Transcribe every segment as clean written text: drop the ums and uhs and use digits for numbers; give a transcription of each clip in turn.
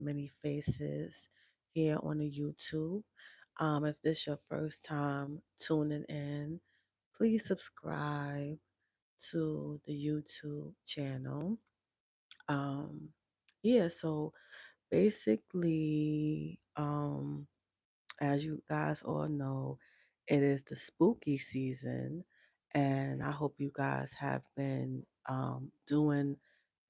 many faces here on the YouTube. If this your first time tuning in, please subscribe to the YouTube channel. Um, yeah, so basically, as you guys all know, it is the spooky season, and I hope you guys have been doing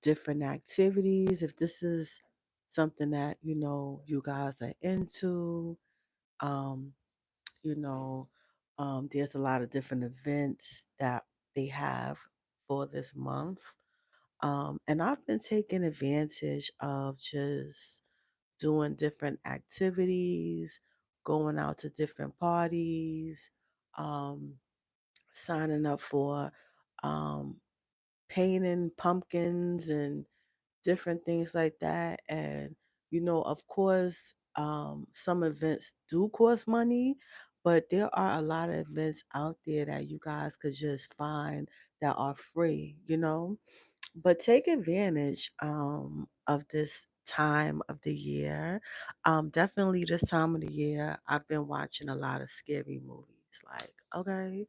different activities. If this is something that you guys are into, um, you know, there's a lot of different events that they have for this month. And I've been taking advantage of just doing different activities, going out to different parties, um, signing up for um, painting pumpkins and different things like that. And, of course, some events do cost money, but there are a lot of events out there that you guys could just find that are free. But take advantage of this time of the year. Definitely this time of the year, I've been watching a lot of scary movies. Like, okay,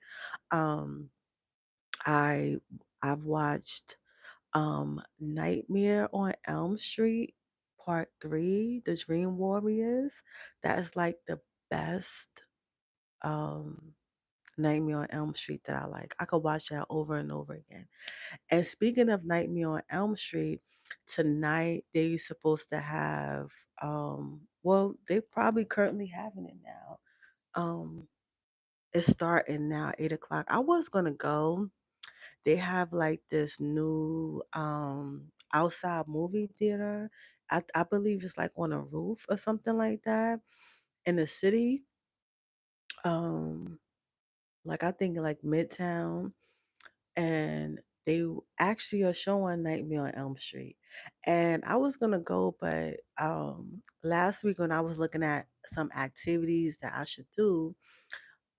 um, I I've watched Nightmare on Elm Street Part 3, The Dream Warriors. That is like the best um Nightmare on Elm Street that I like. I could watch that over and over again. And speaking of Nightmare on Elm Street, tonight they supposed to have well, they probably currently having it now. It's starting now, 8 o'clock. I was gonna go. They have like this new outside movie theater. I believe it's like on a roof or something like that in the city. Um like I think like Midtown, and they actually are showing Nightmare on Elm Street. And I was gonna go, but last week when I was looking at some activities that I should do,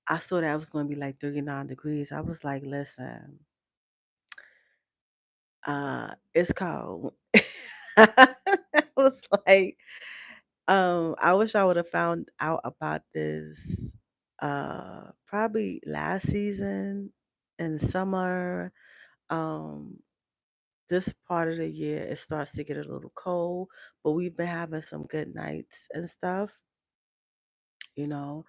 I saw that it was gonna be like 39 degrees. I was like, listen, it's cold. I was like, I wish I would have found out about this probably last season in summer. Um this part of the year it starts to get a little cold, but we've been having some good nights and stuff, you know.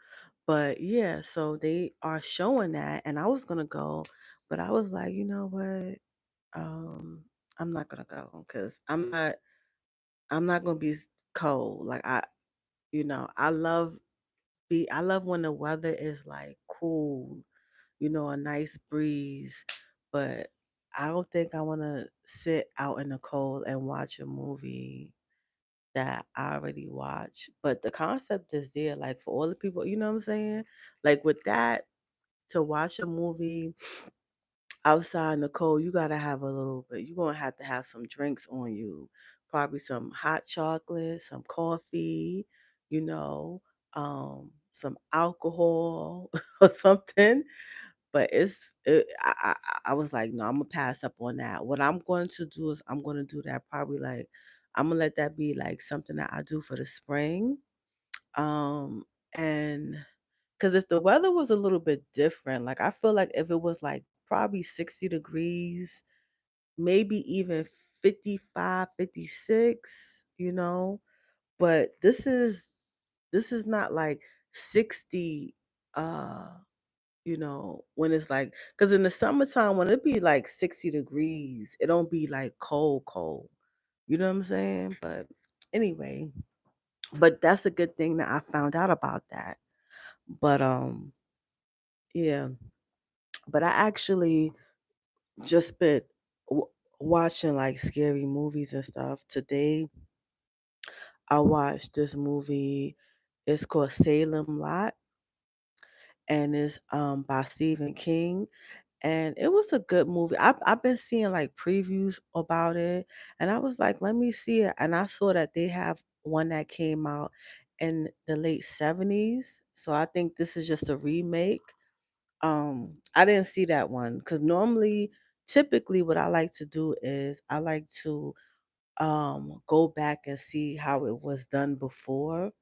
But yeah, so they are showing that, and I was gonna go, but I was like, you know what? Um, I'm not gonna go because I'm not gonna be cold. Like I love when the weather is like cool, a nice breeze, but I don't think I want to sit out in the cold and watch a movie that I already watched. But the concept is there, like for all the people, you know what I'm saying? Like with that, to watch a movie outside in the cold, you gotta have a little bit. You're gonna have to have some drinks on you, probably some hot chocolate, some coffee, you know, some alcohol or something. But I was like, no, I'm gonna pass up on that. What I'm going to do is I'm gonna do that probably like I'm gonna let that be like something that I do for the spring. Um, and because if the weather was a little bit different, like I feel like if it was like probably 60 degrees, maybe even 55, 56, but this is not like 60 when it's like, because in the summertime when it be like 60 degrees, it don't be like cold, cold. You know what I'm saying? But anyway, but that's a good thing that I found out about that. But yeah, but I actually just been w- watching like scary movies and stuff. Today I watched this movie. It's called Salem Lot, and it's by Stephen King, and it was a good movie. I've been seeing like previews about it, and I was like, let me see it. And I saw that they have one that came out in the late 70s. So I think this is just a remake. I didn't see that one because normally, typically, what I like to do is I like to go back and see how it was done before.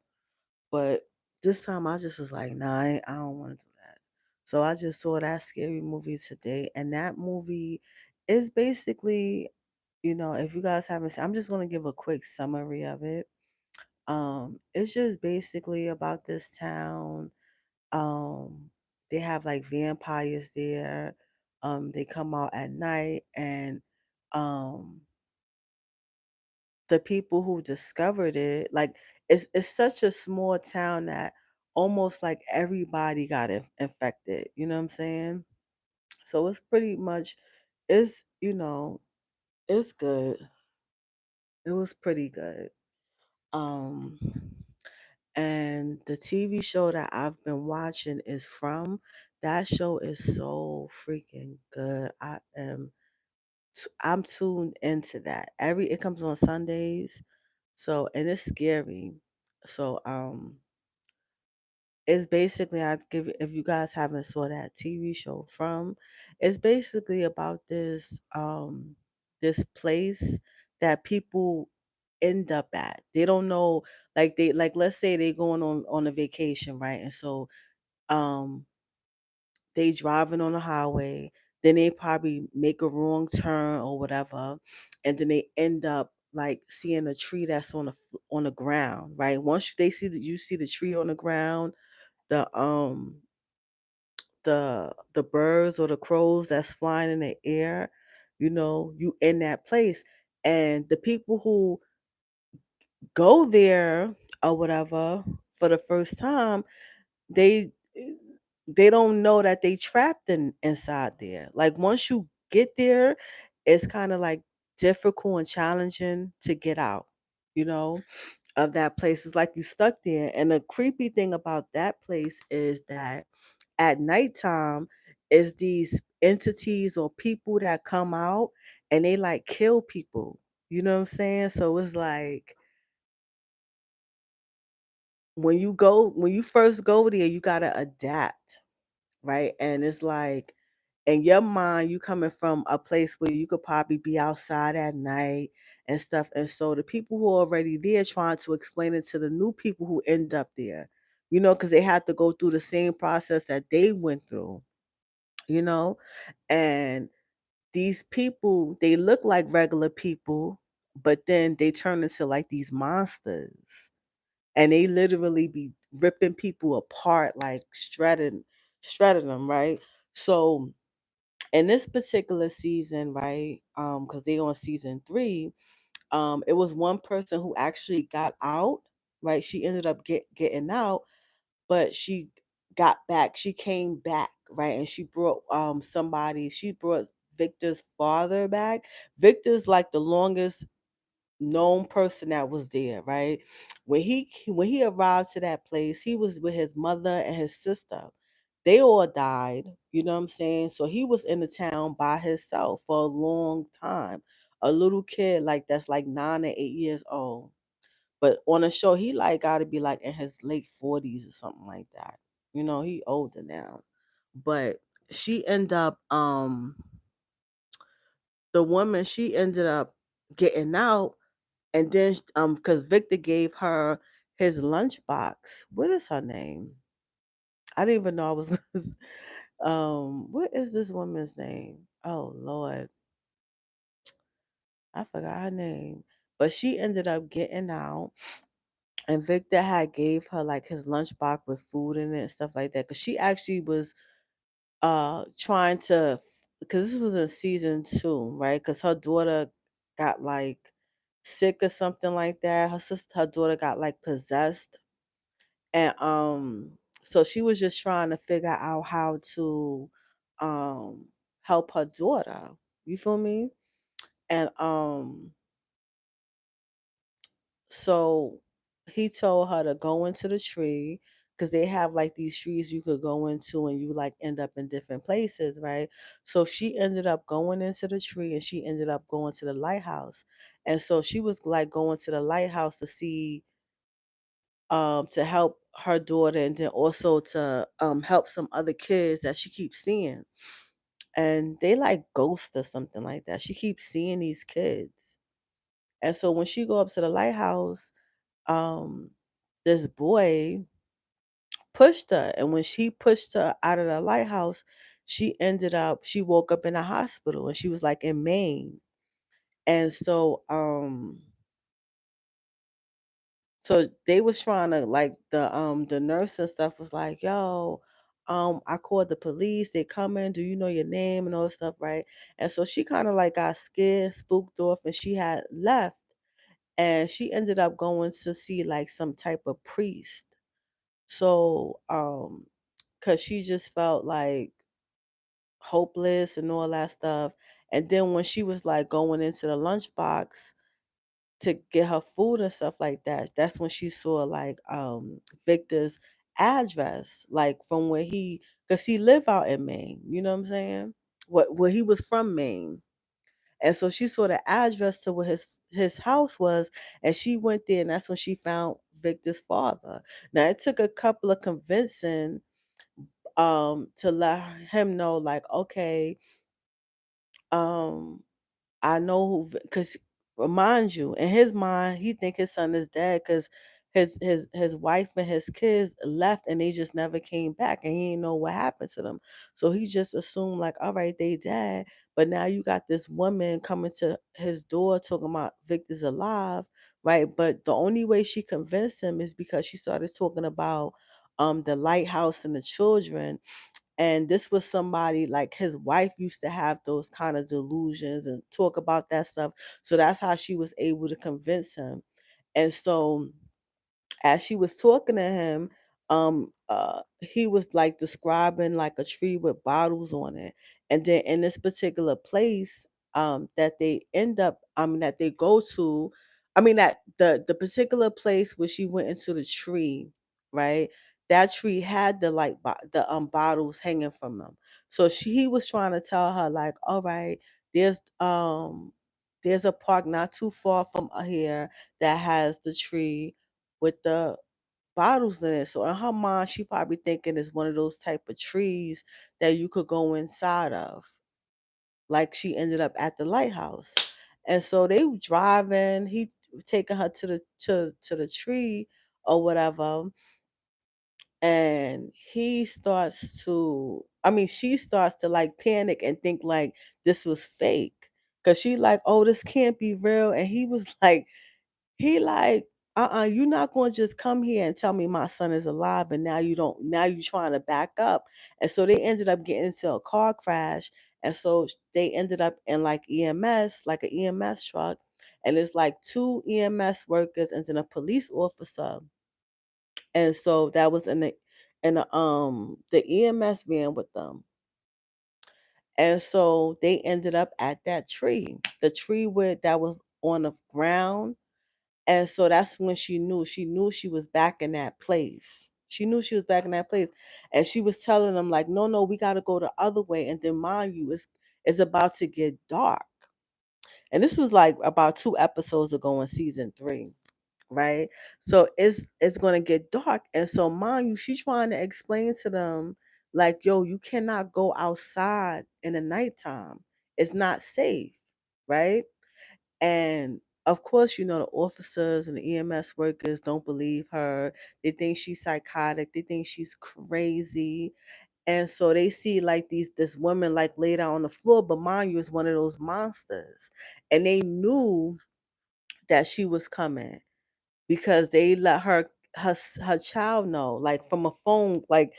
But this time I just was like, nah, I don't want to do that. So I just saw that scary movie today, and that movie is basically, if you guys haven't seen, I'm just gonna give a quick summary of it. It's just basically about this town. Um, they have like vampires there. They come out at night, and um the people who discovered it, like, it's such a small town that almost like everybody got infected. You know what I'm saying? So it's pretty much, it's it's good. It was pretty good. Um, and the TV show that I've been watching is From. That show is so freaking good. I'm tuned into that. It comes on Sundays. So, and it's scary. So, it's basically, I give, if you guys haven't saw that TV show From, it's basically about this place that people end up at. They don't know, like, let's say they going on a vacation, right? And so um they driving on the highway, then they probably make a wrong turn or whatever, and then they end up like seeing a tree that's on the ground, right? Once they see that, you see the tree on the ground, the the birds or the crows that's flying in the air, you in that place. And the people who go there or whatever for the first time, they they don't know that they trapped inside there. Like, once you get there, it's kind of like difficult and challenging to get out, you know, of that place. It's like you stuck there. And the creepy thing about that place is that at nighttime is these entities or people that come out and they like kill people. You know what I'm saying? So it's like, when you first go there, you gotta adapt, right? And it's like, in your mind, you coming from a place where you could probably be outside at night and stuff. And so the people who are already there trying to explain it to the new people who end up there, because they had to go through the same process that they went through, you know? And these people, they look like regular people, but then they turn into like these monsters. And they literally be ripping people apart, like shredding them, right? So in this particular season, right, because they on season 3, it was one person who actually got out, right? She ended up getting out, but she got back. She came back, right? And she brought Victor's father back. Victor's like the longest known person that was there, right? When he arrived to that place, he was with his mother and his sister. They all died, you know what I'm saying? So he was in the town by himself for a long time. A little kid like that's like 9 or 8 years old. But on the show, he like gotta be like in his late 40s or something like that. He older now. But she ended up the woman, she ended up getting out, and then because Victor gave her his lunchbox. What is her name? I didn't even know I was what is this woman's name? Oh Lord, I forgot her name. But she ended up getting out, and Victor had gave her like his lunchbox with food in it and stuff like that. Cause she actually was trying to, because this was in season 2, right? Because her daughter got like sick or something like that. Her daughter got like possessed, and so she was just trying to figure out how to um help her daughter. You feel me? And so he told her to go into the tree, because they have like these trees you could go into and you like end up in different places, right? So she ended up going into the tree, and she ended up going to the lighthouse. And so she was like going to the lighthouse to see, to help her daughter, and then also to help some other kids that she keeps seeing. And they like ghosts or something like that. She keeps seeing these kids. And so when she go up to the lighthouse, um, this boy pushed her, and when she pushed her out of the lighthouse, she woke up in a hospital, and she was like in Maine. And so they was trying to, like, the nurse and stuff was like, "Yo, I called the police. They coming. Do you know your name and all this stuff, right?" And so she kind of like got scared, spooked off, and she had left. And she ended up going to see like some type of priest. So, cause she just felt like hopeless and all that stuff. And then when she was like going into the lunchbox to get her food and stuff like that, that's when she saw like Victor's address, like from where cause he lived out in Maine, you know what I'm saying? Where he was from Maine. And so she saw the address to where his house was, and she went there, and that's when she found Victor's father. Now it took a couple of convincing to let him know, like, okay, um I know who, because remind you, in his mind, he think his son is dead because his wife and his kids left and they just never came back, and he didn't know what happened to them. So he just assumed like, all right, they dead. But now you got this woman coming to his door talking about Victor's alive, right? But the only way she convinced him is because she started talking about the lighthouse and the children, and this was somebody like his wife used to have those kind of delusions and talk about that stuff. So that's how she was able to convince him. And so as she was talking to him, he was like describing like a tree with bottles on it. And then in this particular place, that they end up, that they go to, that the particular place where she went into the tree, right? That tree had the the bottles hanging from them. So he was trying to tell her like, all right, there's there's a park not too far from here that has the tree with the bottles in it. So in her mind, she probably thinking it's one of those type of trees that you could go inside of. Like she ended up at the lighthouse. And so they driving, he taking her to the tree or whatever. And she starts to like panic and think like this was fake. Cause she like, oh, this can't be real. And he was like, he like, you're not gonna just come here and tell me my son is alive and now you trying to back up. And so they ended up getting into a car crash. And so they ended up in like EMS, like an EMS truck. And it's like two EMS workers and then a police officer. And so that was in the EMS van with them. And so they ended up at that tree, the tree where that was on the ground. And so that's when she knew she was back in that place. She knew she was back in that place. And she was telling them, like, no, no, we gotta go the other way. And then mind you, it's about to get dark. And this was like about 2 episodes ago in season 3, right? So it's gonna get dark. And so mind you, she's trying to explain to them, like, yo, you cannot go outside in the nighttime. It's not safe, right? And of course, the officers and the EMS workers don't believe her. They think she's psychotic. They think she's crazy. And so they see like this woman like laid out on the floor, but mind you, it's one of those monsters. And they knew that she was coming because they let her child know, like from a phone, like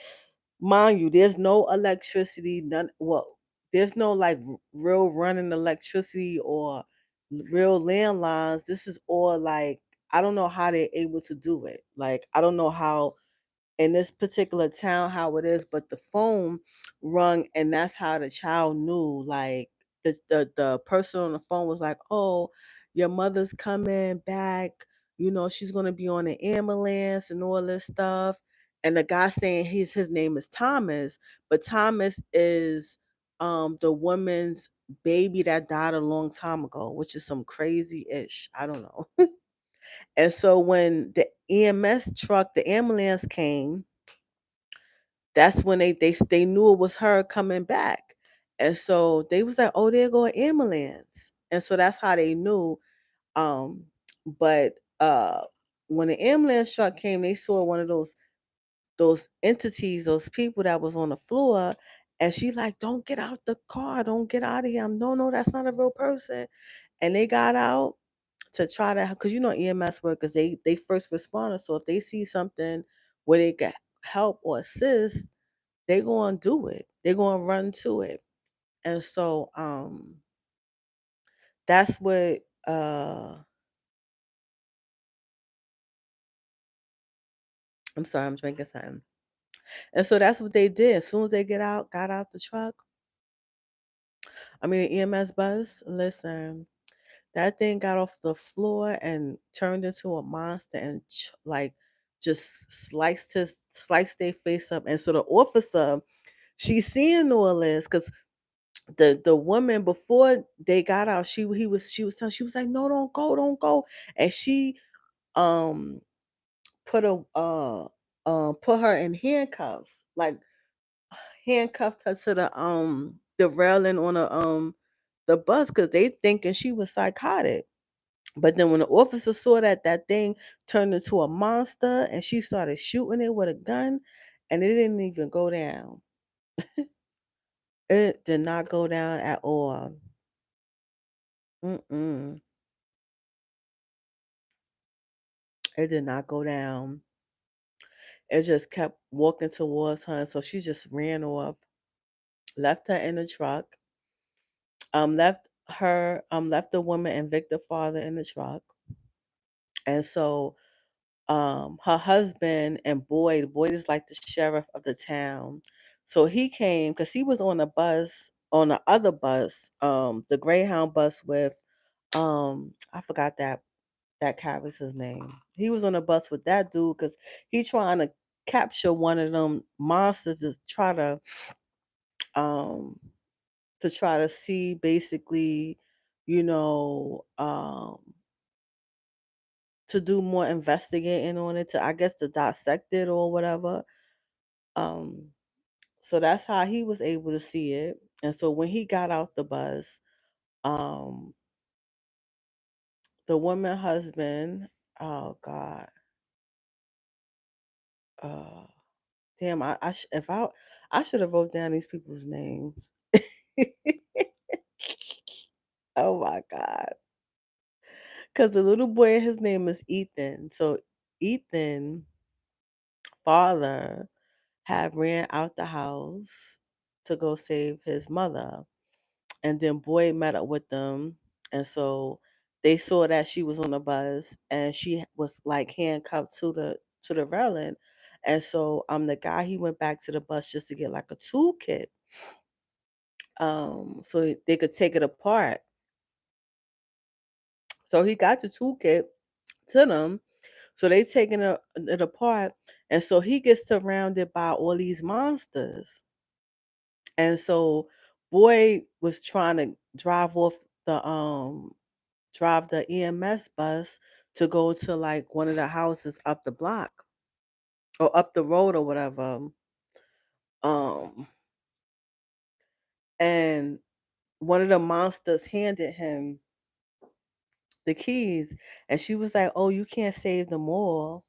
mind you, there's no electricity, none. Well, there's no like real running electricity or real landlines. This is all like I don't know how they're able to do it. Like I don't know how in this particular town how it is, but the phone rung and that's how the child knew. Like the person on the phone was like, "Oh, your mother's coming back. She's gonna be on an ambulance and all this stuff." And the guy saying his name is Thomas, but Thomas is the woman's baby that died a long time ago, which is some crazy ish. I don't know. And so when the EMS truck, the ambulance came, that's when they knew it was her coming back. And so they was like, "Oh, there go an ambulance." And so that's how they knew. Um, but when the ambulance truck came, they saw one of those entities, those people that was on the floor, and she like, "Don't get out the car, don't get out of here." No, no, that's not a real person. And they got out to try to, because EMS workers, they first responders. So if they see something where they get help or assist, they gonna do it. They gonna run to it. And so that's what I'm sorry, I'm drinking something. And so that's what they did. As soon as they got out the truck, I mean the EMS bus, listen, that thing got off the floor and turned into a monster and like just sliced their face up. And so the officer, she's seeing all this because the woman before they got out, she was like, "No, don't go, don't go," and she um put a put her in handcuffs, like handcuffed her to the railing on the bus because they thinking she was psychotic. But then when the officer saw that that thing turned into a monster and she started shooting it with a gun, and it didn't even go down. It did not go down at all. Mm-mm. It did not go down. It just kept walking towards her, and so she just ran off, left her in the truck, left the woman and Victor father in the truck. And so her husband and Boyd is like the sheriff of the town. So he came because he was on a bus, on the other bus, the Greyhound bus with I forgot that character's name. He was on a bus with that dude because he trying to capture one of them monsters um to try to see basically, you know, to do more investigating on it, to I guess to dissect it or whatever. Um so that's how he was able to see it. And so when he got out the bus, um the woman husband, oh God, uh damn, if I should have wrote down these people's names. Oh my God. Because the little boy, his name is Ethan. So Ethan father had ran out the house to go save his mother. And then Boyd met up with them. And so they saw that she was on the bus and she was like handcuffed to the railing. And so the guy, he went back to the bus just to get like a toolkit. So they could take it apart. So he got the toolkit to them. So they taking it apart. And so he gets surrounded by all these monsters. And so Boyd was trying to drive the EMS bus to go to like one of the houses up the block or up the road or whatever. Um and one of the monsters handed him the keys and she was like, "Oh, you can't save them all."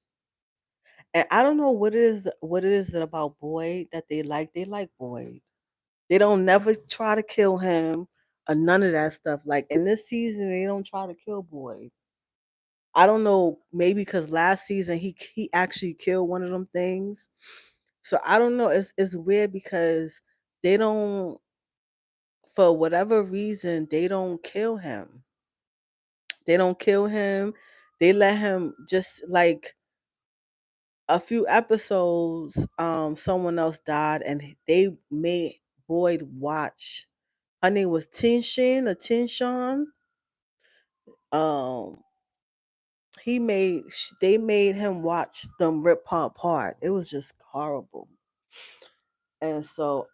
And I don't know what it is about Boyd that they like. They like Boyd. They don't never try to kill him or none of that stuff. Like in this season, they don't try to kill Boyd. I don't know, maybe because last season he actually killed one of them things. So I don't know. It's weird because they don't, for whatever reason, they don't kill him. They don't kill him. They let him just like a few episodes. Someone else died, and they made Boyd watch. Her name was Tinshin or Tinshawn. Um, they made him watch them rip her apart. It was just horrible. And so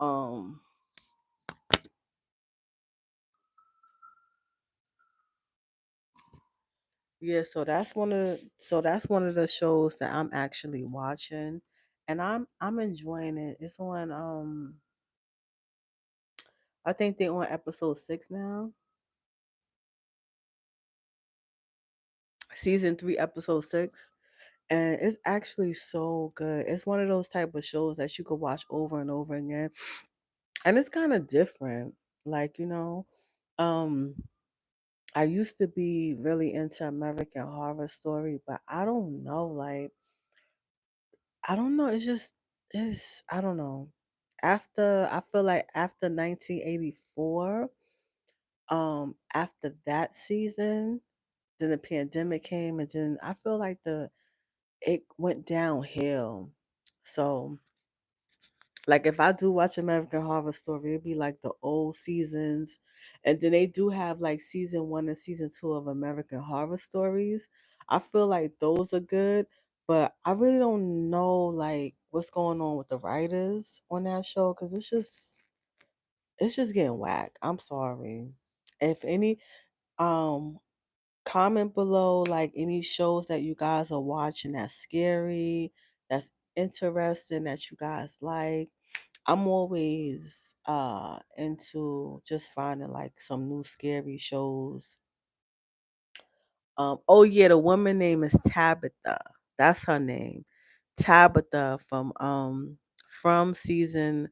yeah, so that's one of the shows that I'm actually watching, and I'm enjoying it. It's on I think they're on episode 6 now. season 3, episode 6. And it's actually so good. It's one of those type of shows that you could watch over and over again. And it's kind of different. Like, um, I used to be really into American Horror Story, but I don't know. Like, I don't know. I don't know. I feel like after 1984, after that season, then the pandemic came, and then I feel like it went downhill. So, like, if I do watch American Horror Story, it'd be like the old seasons, and then they do have like season 1 and season 2 of American Horror Stories. I feel like those are good, but I really don't know like what's going on with the writers on that show because it's just getting whack. I'm sorry. If any, um, comment below like any shows that you guys are watching that's scary, that's interesting, that you guys like. I'm always into just finding like some new scary shows. Oh yeah, the woman name is Tabitha. That's her name. Tabitha from season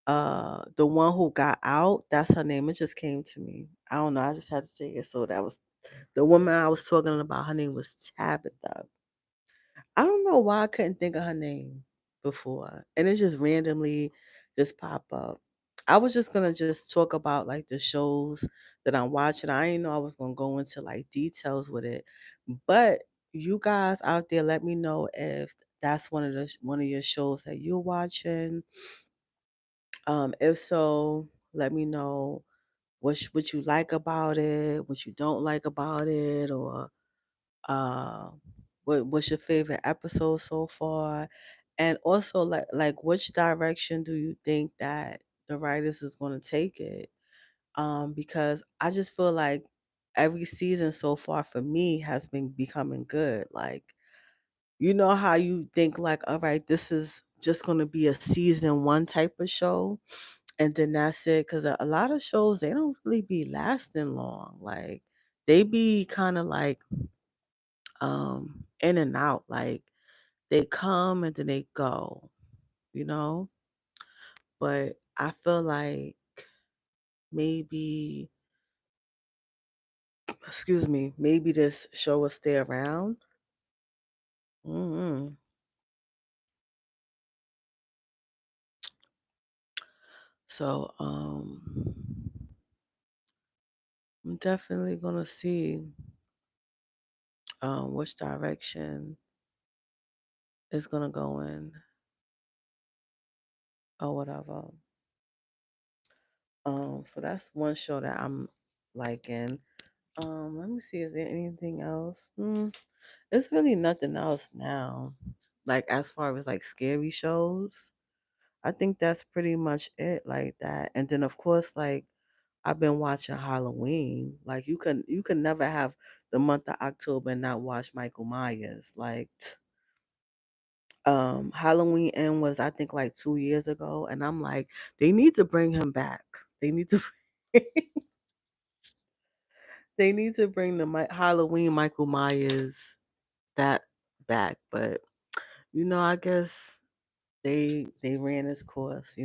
the one who got out, that's her name. It just came to me. I don't know, I just had to say it. So that was the woman I was talking about. Her name was Tabitha. I don't know why I couldn't think of her name before, and it just randomly just pop up. I was just gonna just talk about like the shows that I'm watching. I didn't know I was gonna go into like details with it, but you guys out there, let me know if that's one of your shows that you're watching. If so, let me know what you like about it, what you don't like about it, or uh, what's your favorite episode so far? And also like which direction do you think that the writers is going to take it? Because I just feel like every season so far for me has been becoming good. Like, you know how you think like, all right, this is just going to be a season 1 type of show, and then that's it. Because a lot of shows, they don't really be lasting long. Like, they be kind of like in and out. Like, they come and then they go, you know? But I feel like maybe, excuse me, maybe this show will stay around. hmm So, I'm definitely gonna see which direction it's gonna go in or whatever. So that's one show that I'm liking. Let me see, is there anything else? It's really nothing else now. Like as far as like scary shows, I think that's pretty much it like that. And then of course like I've been watching Halloween. Like you can never have the month of October and not watch Michael Myers. Like Halloween End was I think like 2 years ago, and I'm like they need to bring him back. They need to they need to bring the Halloween Michael Myers that back. But I guess they ran its course.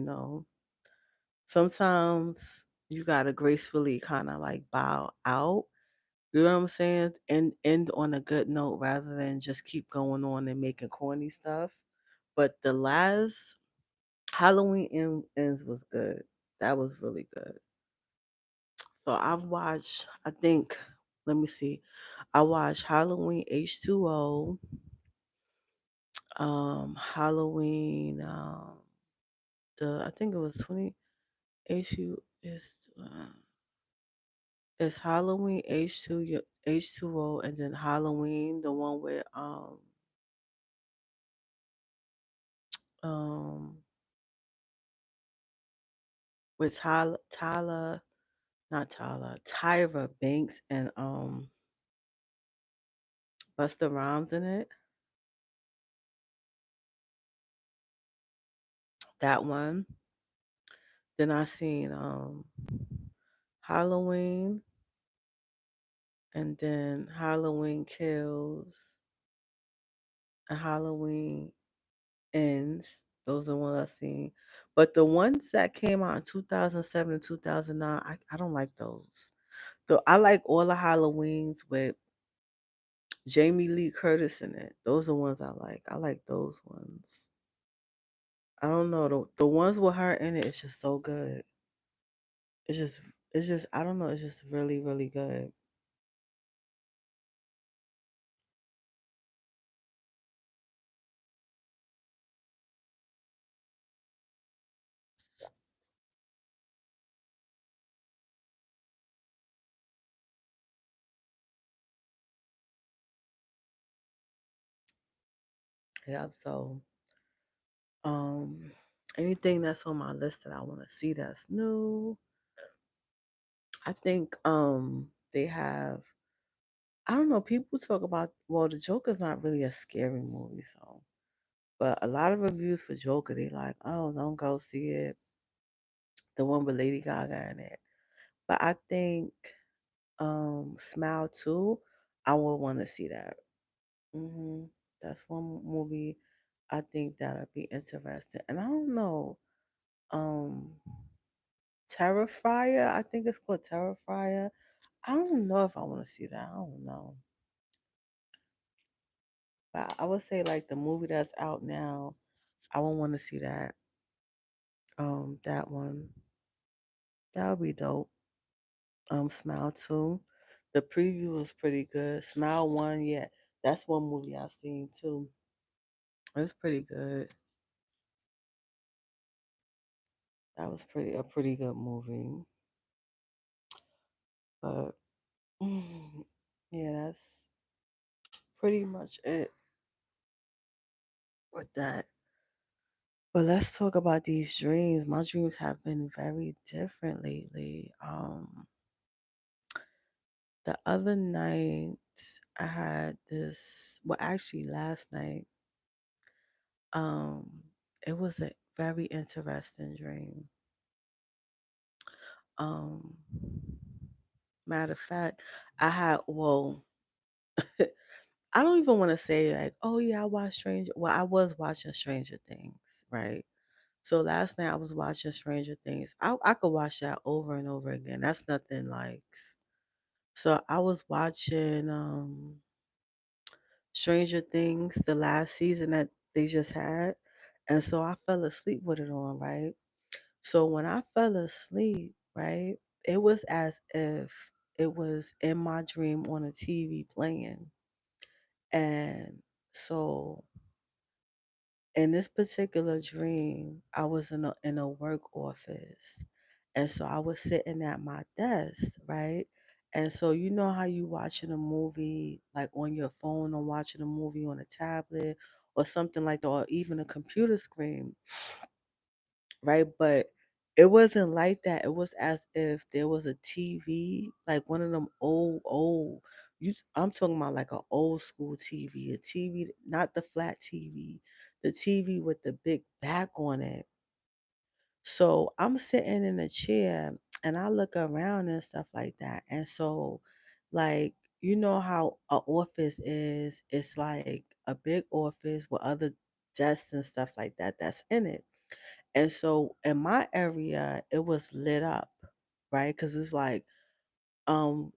Sometimes you gotta gracefully kind of like bow out. You know what I'm saying? And end on a good note rather than just keep going on and making corny stuff. But the last Ends was good. That was really good. So I've watched, I think, let me see. I watched Halloween H2O, Halloween, I think it was 20 H2 it's Halloween H2O, and then Halloween, the one um with Tyra Banks and Busta Rhymes in it. That one. Then I seen Halloween, and then Halloween Kills and Halloween Ends. Those are the ones I've seen. But the ones that came out in 2007 and 2009, I don't like those. So I like all the Halloweens with Jamie Lee Curtis in it. Those are the ones I like. I like those ones. I don't know. The ones with her in it is just so good. It's just I don't know, it's just really, really good. Yeah, so um anything that's on my list that I want to see that's new. I think they have I don't know, people talk about well the Joker's not really a scary movie, so but a lot of reviews for Joker they like, oh don't go see it. The one with Lady Gaga in it. But I think Smile 2, I would want to see that. That's one movie I think that'll be interesting. And I don't know, um, Terrifier. I think it's called Terrifier. I don't know if I want to see that. I don't know, but I would say like the movie that's out now, I would want to see that. That one that would be dope. Smile 2. The preview was pretty good. Smile 1, yeah, that's one movie I've seen too. It's pretty good. That was a pretty good movie. But yeah, that's pretty much it with that. But let's talk about these dreams. My dreams have been very different lately. The other night I had this, well, actually last night, um, it was a very interesting dream. Um, Matter of fact, I had, well, I don't even want to say like, oh yeah, I watched Stranger. Well, I was watching Stranger Things, right? So last night I was watching Stranger Things. I could watch that over and over again. That's nothing like. So I was watching Stranger Things, the last season that they just had, and so I fell asleep with it on, right? So when I fell asleep, right, it was as if it was in my dream on a TV playing, and so in this particular dream, I was in a work office. And so I was sitting at my desk, right? And so you know how you watching a movie like on your phone or watching a movie on a tablet or something like that, or even a computer screen, right? But it wasn't like that. It was as if there was a TV, like one of them old. I'm talking about like an old school TV, a TV, not the flat TV, the TV with the big back on it. So I'm sitting in a chair and I look around and stuff like that. And so, like, you know how a office is? It's like a big office with other desks and stuff like that that's in it. And so in my area, it was lit up, right? Because it's like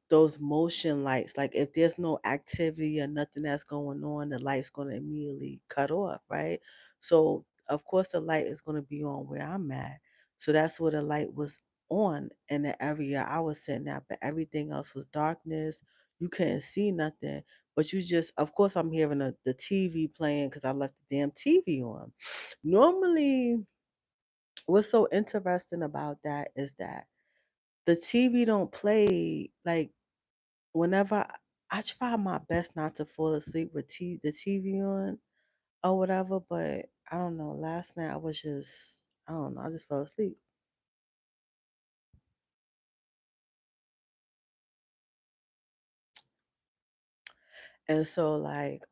those motion lights. Like if there's no activity or nothing that's going on, the light's gonna immediately cut off, right? So of course the light is gonna be on where I'm at. So that's where the light was on in the area I was sitting at, but everything else was darkness. You couldn't see nothing. But you just, of course, I'm hearing the TV playing because I left the damn TV on. Normally, what's so interesting about that is that the TV don't play like whenever I try my best not to fall asleep with the TV on or whatever, but I don't know. Last night I was just I don't know, I just fell asleep. And so like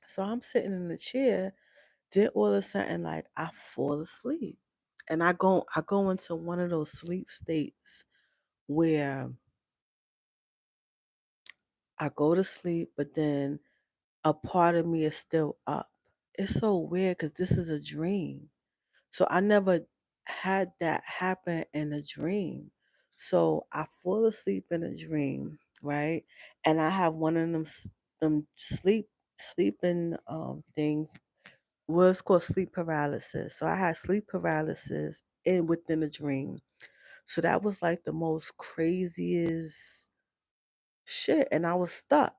so I'm sitting in the chair, then all of a sudden like I fall asleep. And I go into one of those sleep states where I go to sleep, but then a part of me is still up. It's so weird because this is a dream. So I never had that happen in a dream. So I fall asleep in a dream, right? And I have one of them sleeping things. Was called sleep paralysis. So I had sleep paralysis in within a dream. So that was like the most craziest shit, and I was stuck.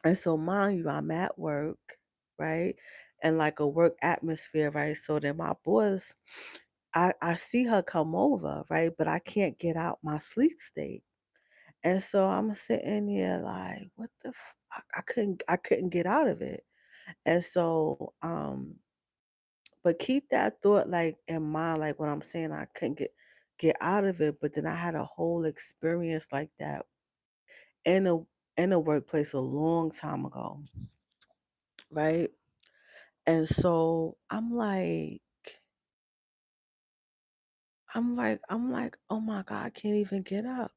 And so, mind you, I'm at work, right? And like a work atmosphere, right? So then my boss, I see her come over, right? But I can't get out my sleep state. And so I'm sitting here like, what the I couldn't get out of it. And so, but keep that thought like in mind, like what I'm saying, I couldn't get out of it. But then I had a whole experience like that in a workplace a long time ago, right? And so I'm like, oh my God, I can't even get up.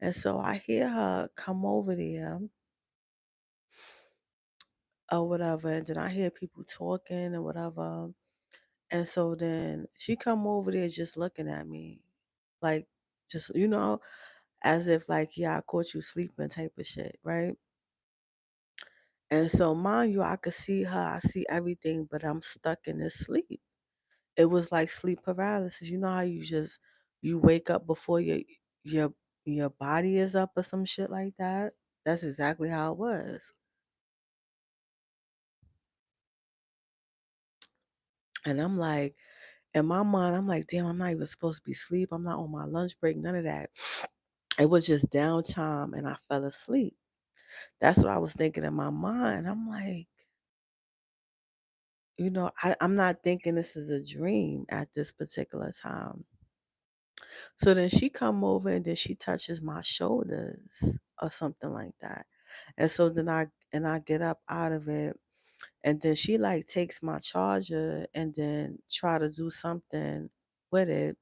And so I hear her come over there or whatever, and then I hear people talking or whatever. And so then she come over there just looking at me, like just as if like, yeah, I caught you sleeping type of shit, right? And so mind you, I could see her, I see everything, but I'm stuck in this sleep. It was like sleep paralysis. You know how you wake up before your your body is up or some shit like that? That's exactly how it was. And I'm like, in my mind, I'm like, damn, I'm not even supposed to be asleep. I'm not on my lunch break, none of that. It was just downtime and I fell asleep. That's what I was thinking in my mind. I'm like, I'm not thinking this is a dream at this particular time. So then she come over and then she touches my shoulders or something like that. And so then I get up out of it and then she like takes my charger and then try to do something with it.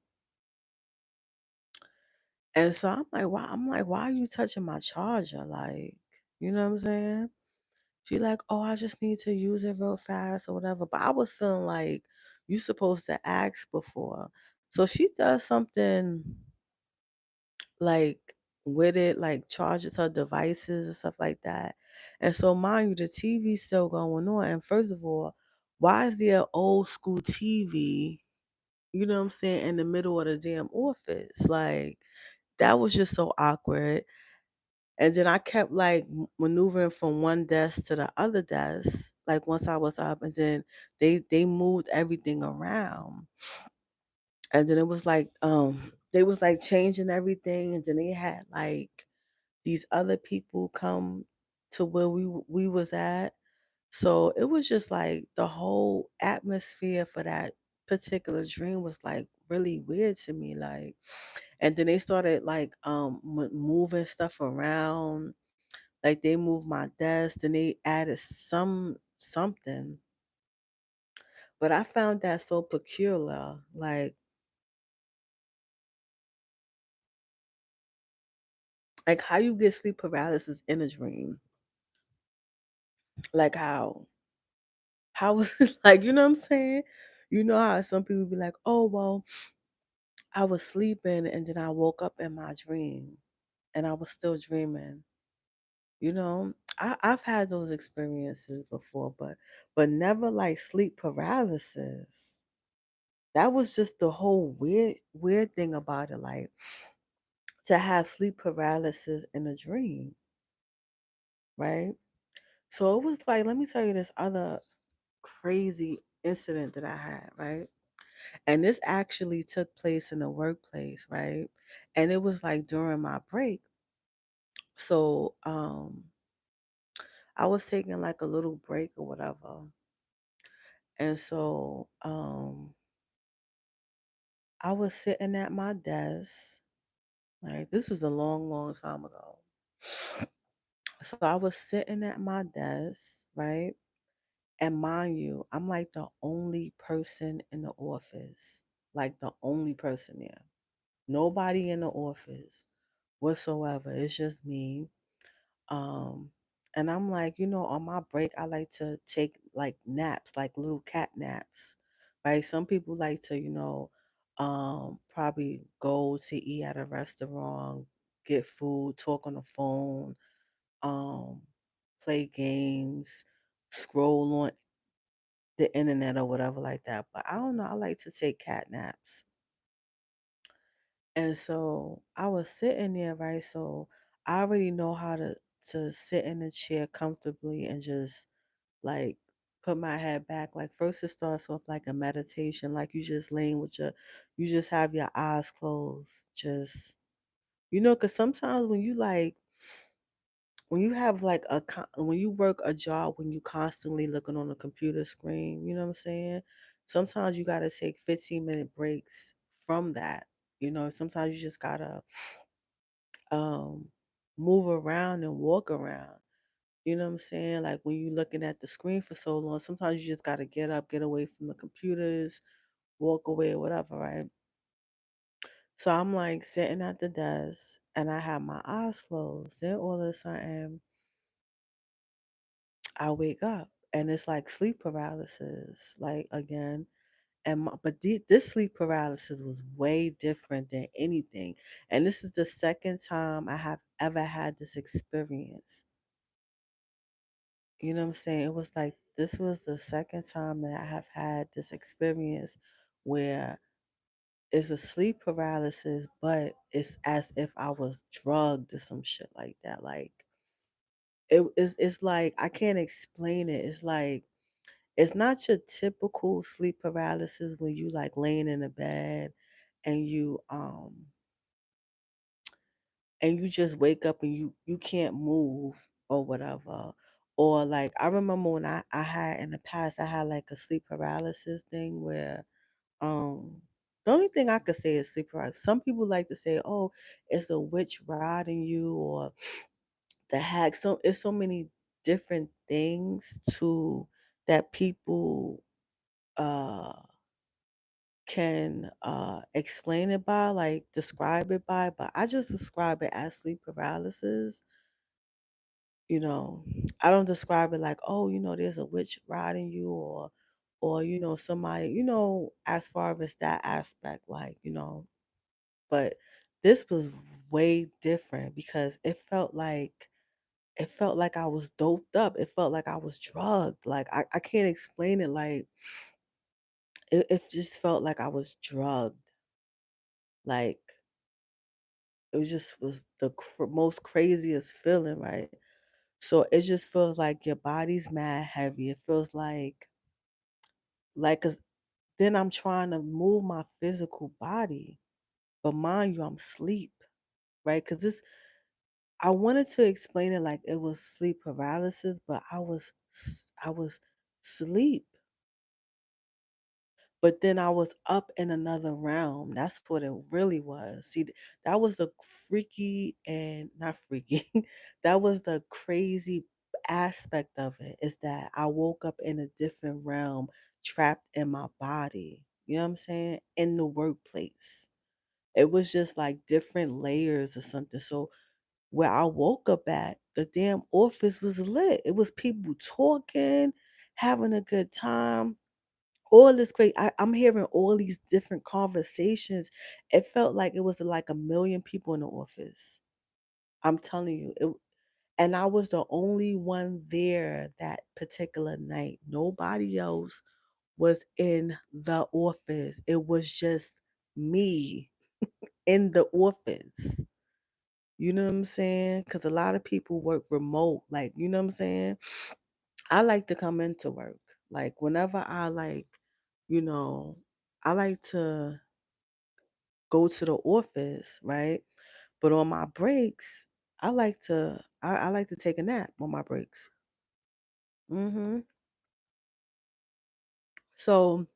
And so I'm like, why are you touching my charger? Like, you know what I'm saying? She like, oh, I just need to use it real fast or whatever. But I was feeling like you supposed to ask before. So she does something like with it, like charges her devices and stuff like that. And so mind you, the TV's still going on. And first of all, why is there an old school TV, you know what I'm saying, in the middle of the damn office? Like that was just so awkward. And then I kept like maneuvering from one desk to the other desk, like once I was up, and then they moved everything around. And then it was like they was like changing everything, and then they had like these other people come to where we was at. So it was just like the whole atmosphere for that particular dream was like really weird to me, like. And then they started like moving stuff around, like they moved my desk and they added something. But I found that so peculiar, like how you get sleep paralysis in a dream, like how was like, you know what I'm saying? You know how some people be like, oh well, I was sleeping and then I woke up in my dream and I was still dreaming. You know, I've had those experiences before, but never like sleep paralysis. That was just the whole weird thing about it, like to have sleep paralysis in a dream, right? So it was like, let me tell you this other crazy incident that I had, right? And this actually took place in the workplace, right? And it was like during my break. So I was taking like a little break or whatever. And so I was sitting at my desk, right? This was a long time ago. So I was sitting at my desk, right? And mind you, I'm like the only person in the office. like the only person there. Nobody in the office whatsoever. It's just me. Um, and I'm like, on my break, I like to take like naps, like little cat naps, right? Some people like to, probably go to eat at a restaurant, get food, talk on the phone, um, play games, scroll on the internet or whatever like that. But I don't know. I like to take cat naps. And so I was sitting there, right? So I already know how to sit in the chair comfortably and just like put my head back. Like first it starts off like a meditation, like you just laying with you just have your eyes closed. Just because sometimes when you have like when you work a job when you constantly looking on a computer screen, you know what I'm saying? Sometimes you gotta take 15-minute breaks from that. Sometimes you just gotta um move around and walk around. You know what I'm saying? Like when you're looking at the screen for so long, sometimes you just gotta get up, get away from the computers, walk away or whatever, right? So I'm like sitting at the desk and I have my eyes closed. Then all of a sudden I wake up and it's like sleep paralysis, like again. This sleep paralysis was way different than anything. And this is the second time I have ever had this experience. You know what I'm saying? It was like this was the second time that I have had this experience where it's a sleep paralysis, but it's as if I was drugged or some shit like that. Like it's like I can't explain it. It's like it's not your typical sleep paralysis when you like laying in a bed and you just wake up and you can't move or whatever. Or like I remember when I had in the past I had like a sleep paralysis thing where the only thing I could say is sleep paralysis. Some people like to say, oh, it's a witch riding you or the hag. So it's so many different things to that people uh can explain it by, like describe it by, but I just describe it as sleep paralysis. You know, I don't describe it like, oh, there's a witch riding you or somebody, as far as that aspect, like, but this was way different because it felt like I was doped up. It felt like I was drugged. Like I can't explain it. Like it just felt like I was drugged. Like it was the most craziest feeling, right? So it just feels like your body's mad heavy. It feels like 'cause then I'm trying to move my physical body, but mind you, I'm asleep, right? Because I wanted to explain it like it was sleep paralysis, but I was sleep. But then I was up in another realm. That's what it really was. See, that was the freaky and not freaky. That was the crazy aspect of it is that I woke up in a different realm, trapped in my body. You know what I'm saying? In the workplace. It was just like different layers or something. So where I woke up at, the damn office was lit. It was people talking, having a good time, all this great I'm hearing all these different conversations. It felt like it was like a million people in the office. I'm telling you. And I was the only one there that particular night. Nobody else was in the office. It was just me in the office. You know what I'm saying? Because a lot of people work remote. Like, you know what I'm saying? I like to come into work. Like, whenever you know, I like to go to the office, right? But on my breaks, I like to take a nap on my breaks. hmm So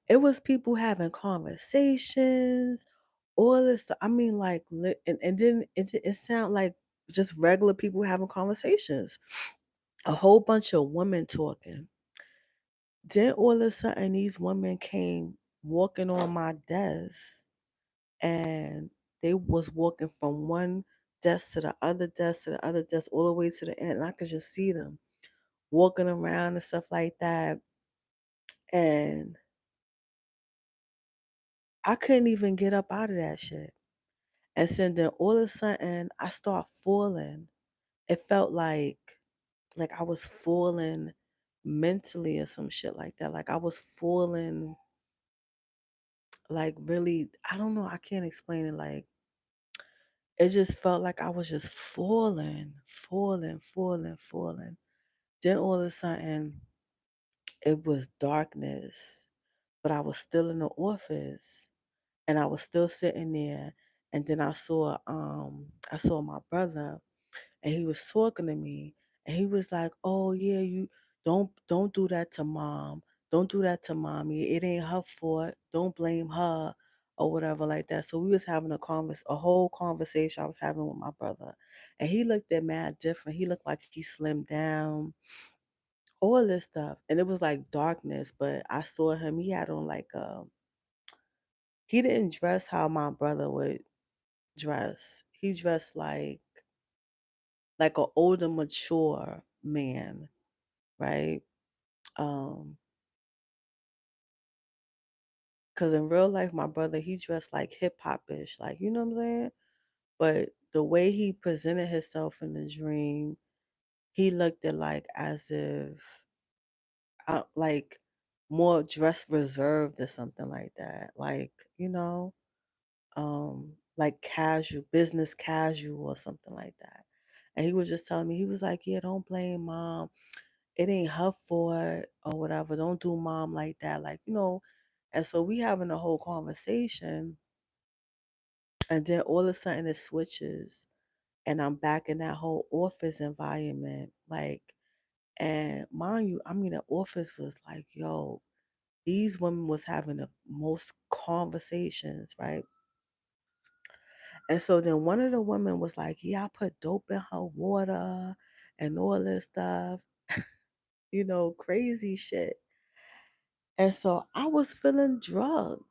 it was people having conversations, all this stuff. I mean, like, and then it sounded like just regular people having conversations. A whole bunch of women talking. Then all of a sudden, these women came. walking on my desk, and they was walking from one desk to the other desk to the other desk all the way to the end. And I could just see them walking around and stuff like that. And I couldn't even get up out of that shit. And so then all of a sudden I start falling. It felt like I was falling mentally or some shit like that. Like I was falling like really, I don't know, I can't explain it. Like it just felt like I was just falling, falling, falling, falling. Then all of a sudden it was darkness, but I was still in the office and I was still sitting there. And then I saw my brother, and he was talking to me, and he was like, "Oh yeah, you don't do that to mom. Don't do that to mommy. It ain't her fault. Don't blame her." Or whatever like that. So we was having a whole conversation I was having with my brother. And he looked at mad different. He looked like he slimmed down, all this stuff. And it was like darkness, but I saw him, he had on like he didn't dress how my brother would dress. He dressed like an older, mature man, right? Um, cause in real life, my brother, he dressed like hip hop-ish, like, you know what I'm saying? But the way he presented himself in the dream, he looked at like as if like more dress reserved or something like that. Like, you know, like casual, business casual or something like that. And he was just telling me, he was like, "Yeah, don't blame mom. It ain't her fault or whatever. Don't do mom like that." Like, you know, and so we having a whole conversation, and then all of a sudden it switches, and I'm back in that whole office environment. Like, and mind you, I mean, the office was like, yo, these women was having the most conversations, right? And so then one of the women was like, "Yeah, I put dope in her water and all this stuff," you know, crazy shit. And so I was feeling drugged,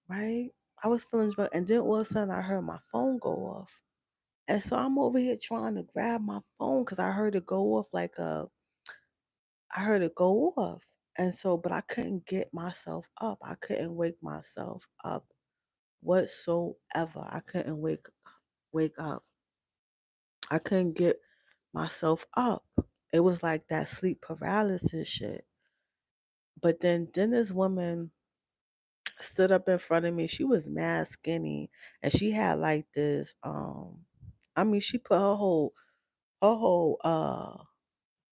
right? I was feeling drugged. And then all of a sudden I heard my phone go off. And so I'm over here trying to grab my phone because I heard it go off I heard it go off. And so, but I couldn't get myself up. I couldn't wake myself up whatsoever. I couldn't wake up. I couldn't get myself up. It was like that sleep paralysis shit. But then this woman stood up in front of me. She was mad skinny, and she had like this I mean, she put her whole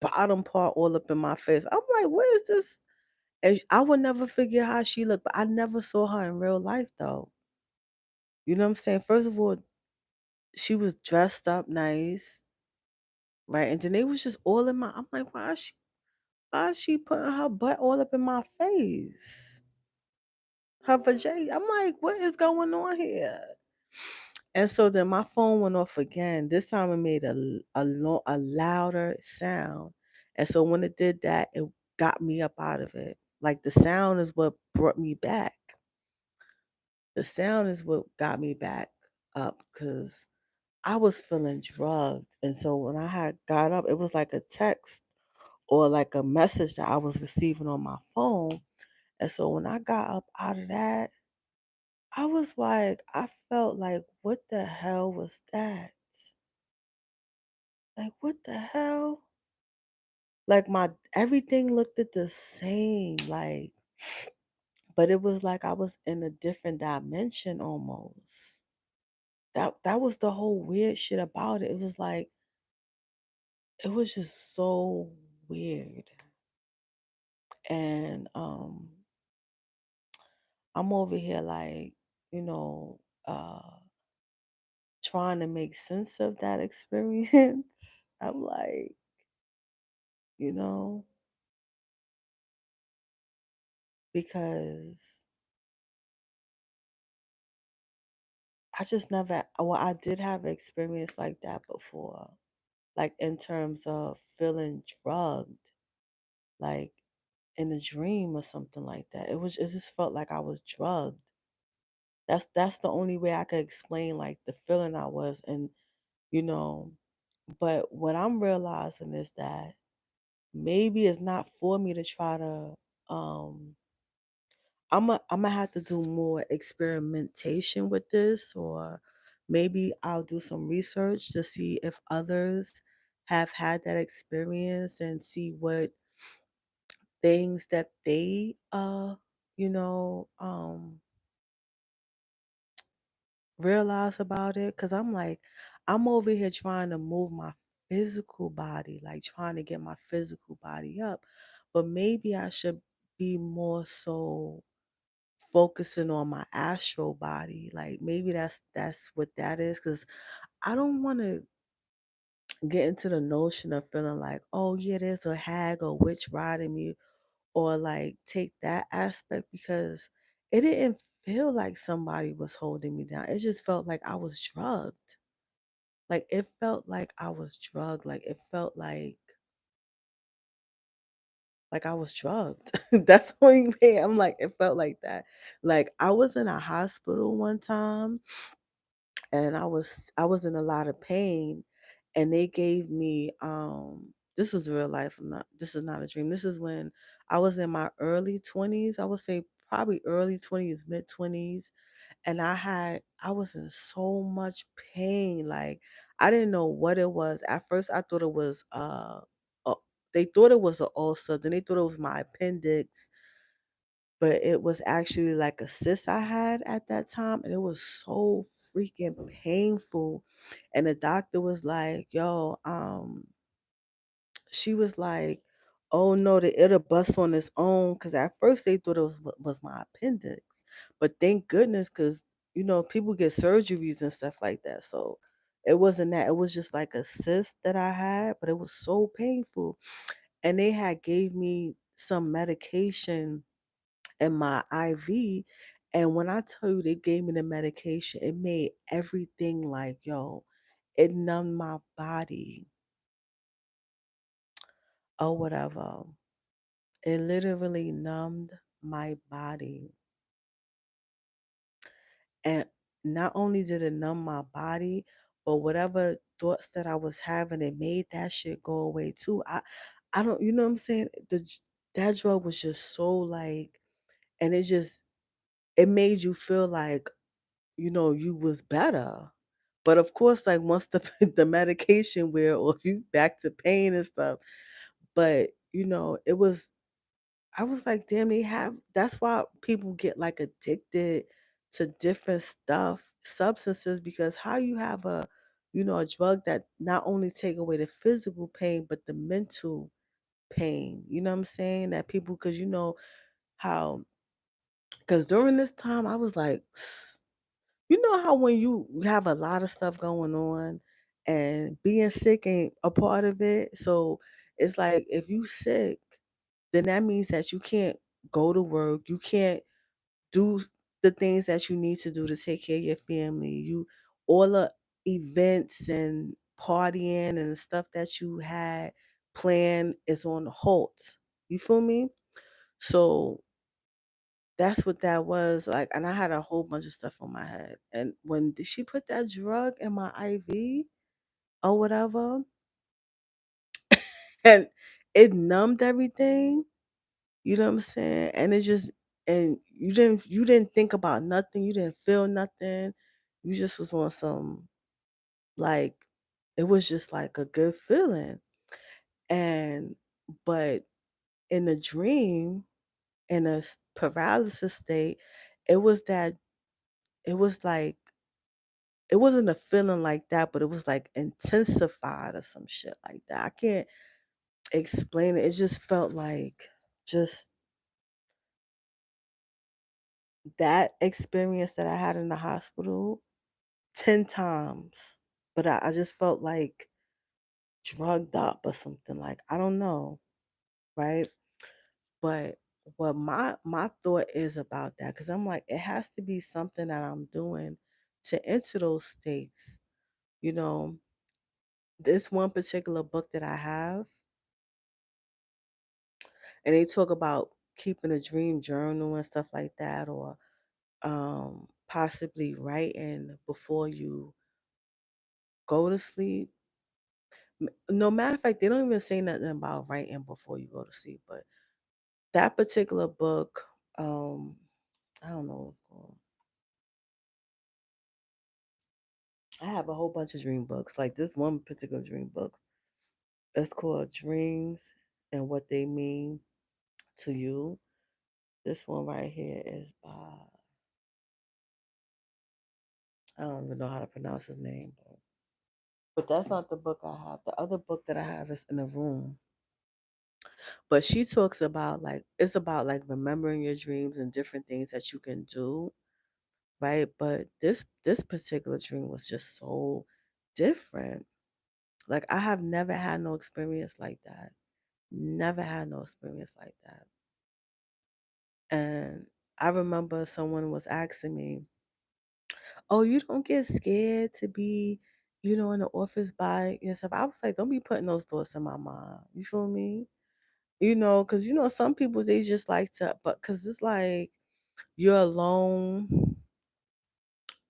bottom part all up in my face. I'm like, "What is this?" And I would never figure how she looked, but I never saw her in real life though. You know what I'm saying? First of all, she was dressed up nice, right? And then they was just all in my, I'm like, why is she putting her butt all up in my face? Her vajay. I'm like, what is going on here? And so then my phone went off again. This time it made a louder sound. And so when it did that, it got me up out of it. Like the sound is what brought me back. The sound is what got me back up because I was feeling drugged. And so when I had got up, it was like a text or like a message that I was receiving on my phone. And so when I got up out of that, I was like, I felt like, what the hell was that? Like, what the hell? Like my everything looked at the same, like, but it was like I was in a different dimension almost. That was the whole weird shit about it. It was like it was just so weird. And I'm over here like, you know, trying to make sense of that experience. I'm like, you know, because I just never, well, I did have an experience like that before, like in terms of feeling drugged, like in a dream or something like that. It just felt like I was drugged. That's the only way I could explain like the feeling I was in, you know. But what I'm realizing is that maybe it's not for me to try to I'm gonna have to do more experimentation with this, or maybe I'll do some research to see if others have had that experience and see what things that they you know realize about it. Cause I'm like, I'm over here trying to move my physical body, like trying to get my physical body up, but maybe I should be more so focusing on my astral body. Like maybe that's what that is. Cause I don't want to get into the notion of feeling like, oh yeah, there's a hag or witch riding me, or like take that aspect, because it didn't feel like somebody was holding me down. It just felt like I was drugged. Like it felt like I was drugged. Like it felt like I was drugged. That's the only way I'm like, it felt like that. Like I was in a hospital one time and I was in a lot of pain, and they gave me this was real life. This is not a dream. This is when I was in my early 20s. I would say probably early 20s, mid 20s, and I was in so much pain. Like I didn't know what it was. At first I thought it was uh they thought it was an ulcer, then they thought it was my appendix, but it was actually like a cyst I had at that time, and it was so freaking painful. And the doctor was like, "Yo, she was like, "Oh no, it'll bust on its own." Because at first they thought it was my appendix, but thank goodness, because people get surgeries and stuff like that. So it wasn't that. It was just like a cyst that I had, but it was so painful. And they had gave me some medication in my IV. And when I tell you they gave me the medication, it made everything like, yo, it numbed my body or whatever. It literally numbed my body. And not only did it numb my body, but whatever thoughts that I was having, it made that shit go away too. I don't, you know what I'm saying? That drug was just so like, and it made you feel like you was better. But of course, like once the the medication wear off, you back to pain and stuff. But it was I was like, damn, they have that's why people get like addicted to different stuff, substances, because how you have a drug that not only take away the physical pain, but the mental pain. You know what I'm saying? That people, because how, because during this time I was like, you know how when you have a lot of stuff going on and being sick ain't a part of it. So it's like if you sick, then that means that you can't go to work. You can't do the things that you need to do to take care of your family. All the events and partying and the stuff that you had planned is on halt. You feel me? So that's what that was like, and I had a whole bunch of stuff on my head. And when she put that drug in my IV or whatever, and it numbed everything, you know what I'm saying? And it just and you didn't think about nothing, you didn't feel nothing. You just was on some like it was just like a good feeling. And but in a dream, in a paralysis state, it was that it was like it wasn't a feeling like that, but it was like intensified or some shit like that. I can't explain it. It just felt like just that experience that I had in the hospital 10 times. But I just felt like drugged up or something. Like, I don't know, right? But what my thought is about that, because I'm like, it has to be something that I'm doing to enter those states. You know, this one particular book that I have, and they talk about keeping a dream journal and stuff like that, or possibly writing before you go to sleep. No matter of fact, they don't even say nothing about writing before you go to sleep, but that particular book, I don't know what it's called. I have a whole bunch of dream books. Like this one particular dream book, it's called Dreams and What They Mean to You. This one right here is by, I don't even know how to pronounce his name, but that's not the book I have. The other book that I have is in the room. But she talks about like it's about like remembering your dreams and different things that you can do, right? But this particular dream was just so different. Like I have never had no experience like that. Never had no experience like that. And I remember someone was asking me, "Oh, you don't get scared to be, in the office by yourself?" I was like, "Don't be putting those thoughts in my mind." You feel me? Because some people they just like to, but because it's like you're alone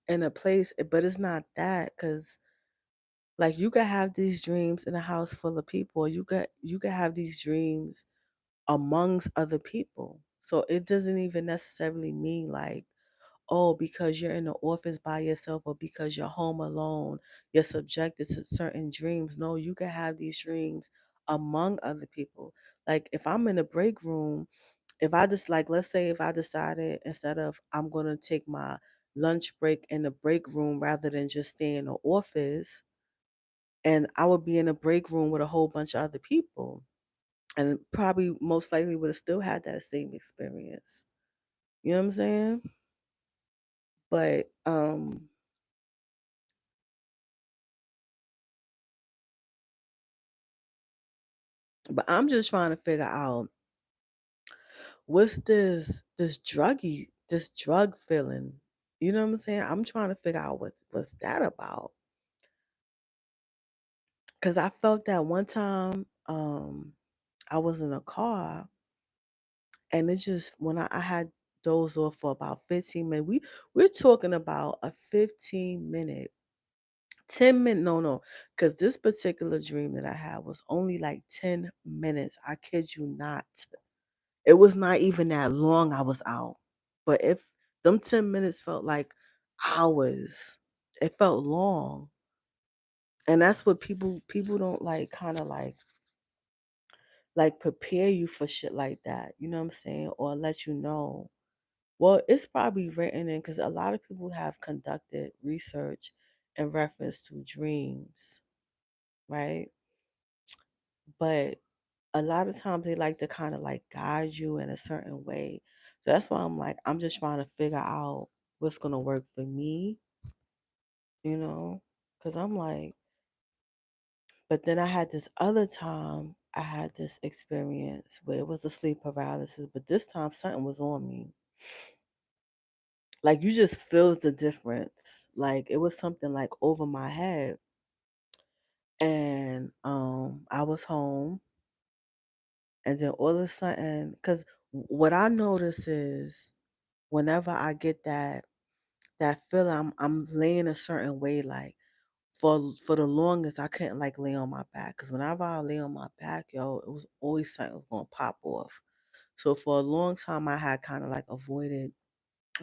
in a place, but it's not that. Because like you could have these dreams in a house full of people, or you could have these dreams amongst other people. So it doesn't even necessarily mean like, oh, because you're in the office by yourself or because you're home alone, you're subjected to certain dreams. No, you can have these dreams among other people. Like if I'm in a break room, if I just like, let's say if I decided instead of I'm going to take my lunch break in the break room rather than just stay in the office, and I would be in a break room with a whole bunch of other people and probably most likely would have still had that same experience. You know what I'm saying? But I'm just trying to figure out what's this drug feeling. You know what I'm saying? I'm trying to figure out what's that about. Cause I felt that one time I was in a car and it just when I had dozed off for about 15 minutes. We're talking about a 15-minute 10 minute, no, because this particular dream that I had was only like 10 minutes. I kid you not. It was not even that long I was out. But if them 10 minutes felt like hours, it felt long. And that's what people don't like kind of like prepare you for shit like that. You know what I'm saying? Or let you know. Well, it's probably written in because a lot of people have conducted research in reference to dreams, right? But a lot of times they like to kind of like guide you in a certain way. So that's why I'm like, I'm just trying to figure out what's going to work for me, you know? Because I'm like, but then I had this other time, I had this experience where it was a sleep paralysis, but this time something was on me. Like you just feel the difference. Like it was something like over my head. And I was home and then all of a sudden, because what I notice is whenever I get that feeling, I'm laying a certain way. Like for the longest, I couldn't like lay on my back because whenever I lay on my back, yo, it was always something was gonna pop off. So for a long time, I had kind of like avoided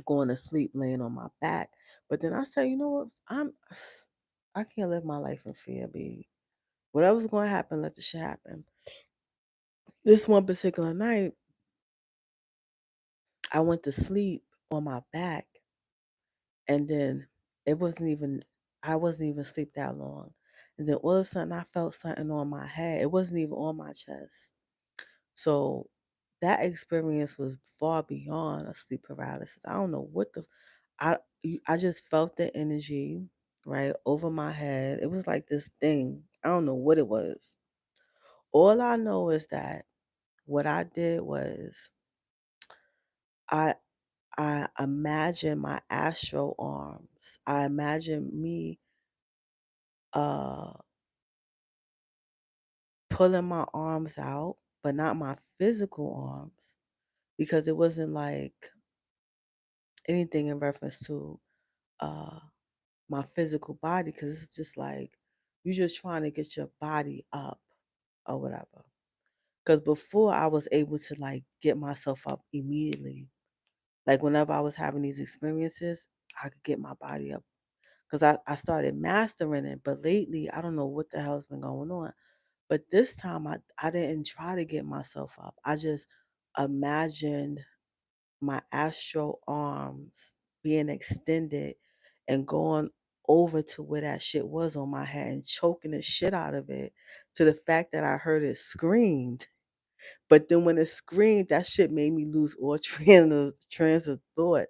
going to sleep laying on my back. But then I said, you know what? I can't live my life in fear, baby. Whatever's gonna happen, let the shit happen. This one particular night, I went to sleep on my back and then it wasn't even I wasn't even asleep that long. And then all of a sudden I felt something on my head. It wasn't even on my chest. So that experience was far beyond a sleep paralysis. I don't know what the I I just felt the energy right over my head. It was like this thing. I don't know what it was. All I know is that what I did was I I imagine my astral arms. I imagine me uh pulling my arms out, but not my physical arms because it wasn't like anything in reference to uh my physical body because it's just like you just trying to get your body up or whatever. Because before I was able to like get myself up immediately. Like whenever I was having these experiences, I could get my body up because I started mastering it. But lately, I don't know what the hell's been going on. But this time, I didn't try to get myself up. I just imagined my astral arms being extended and going over to where that shit was on my head and choking the shit out of it to the fact that I heard it screamed. But then when it screamed, that shit made me lose all trans of thoughts.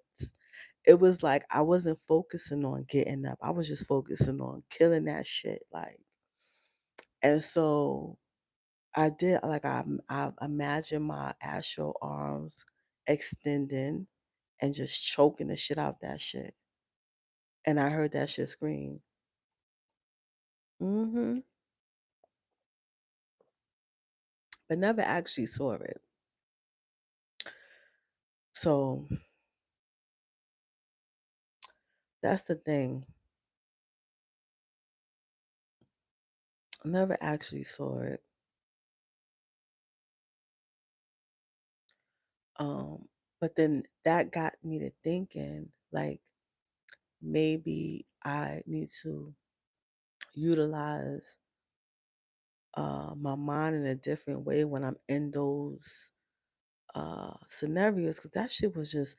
It was like I wasn't focusing on getting up. I was just focusing on killing that shit. Like, and so I did like I imagined my astral arms extending and just choking the shit out that shit. And I heard that shit scream. Hmm. But never actually saw it. So that's the thing. I never actually saw it. Um, but then that got me to thinking, like maybe I need to utilize my mind in a different way when I'm in those scenarios, because that shit was just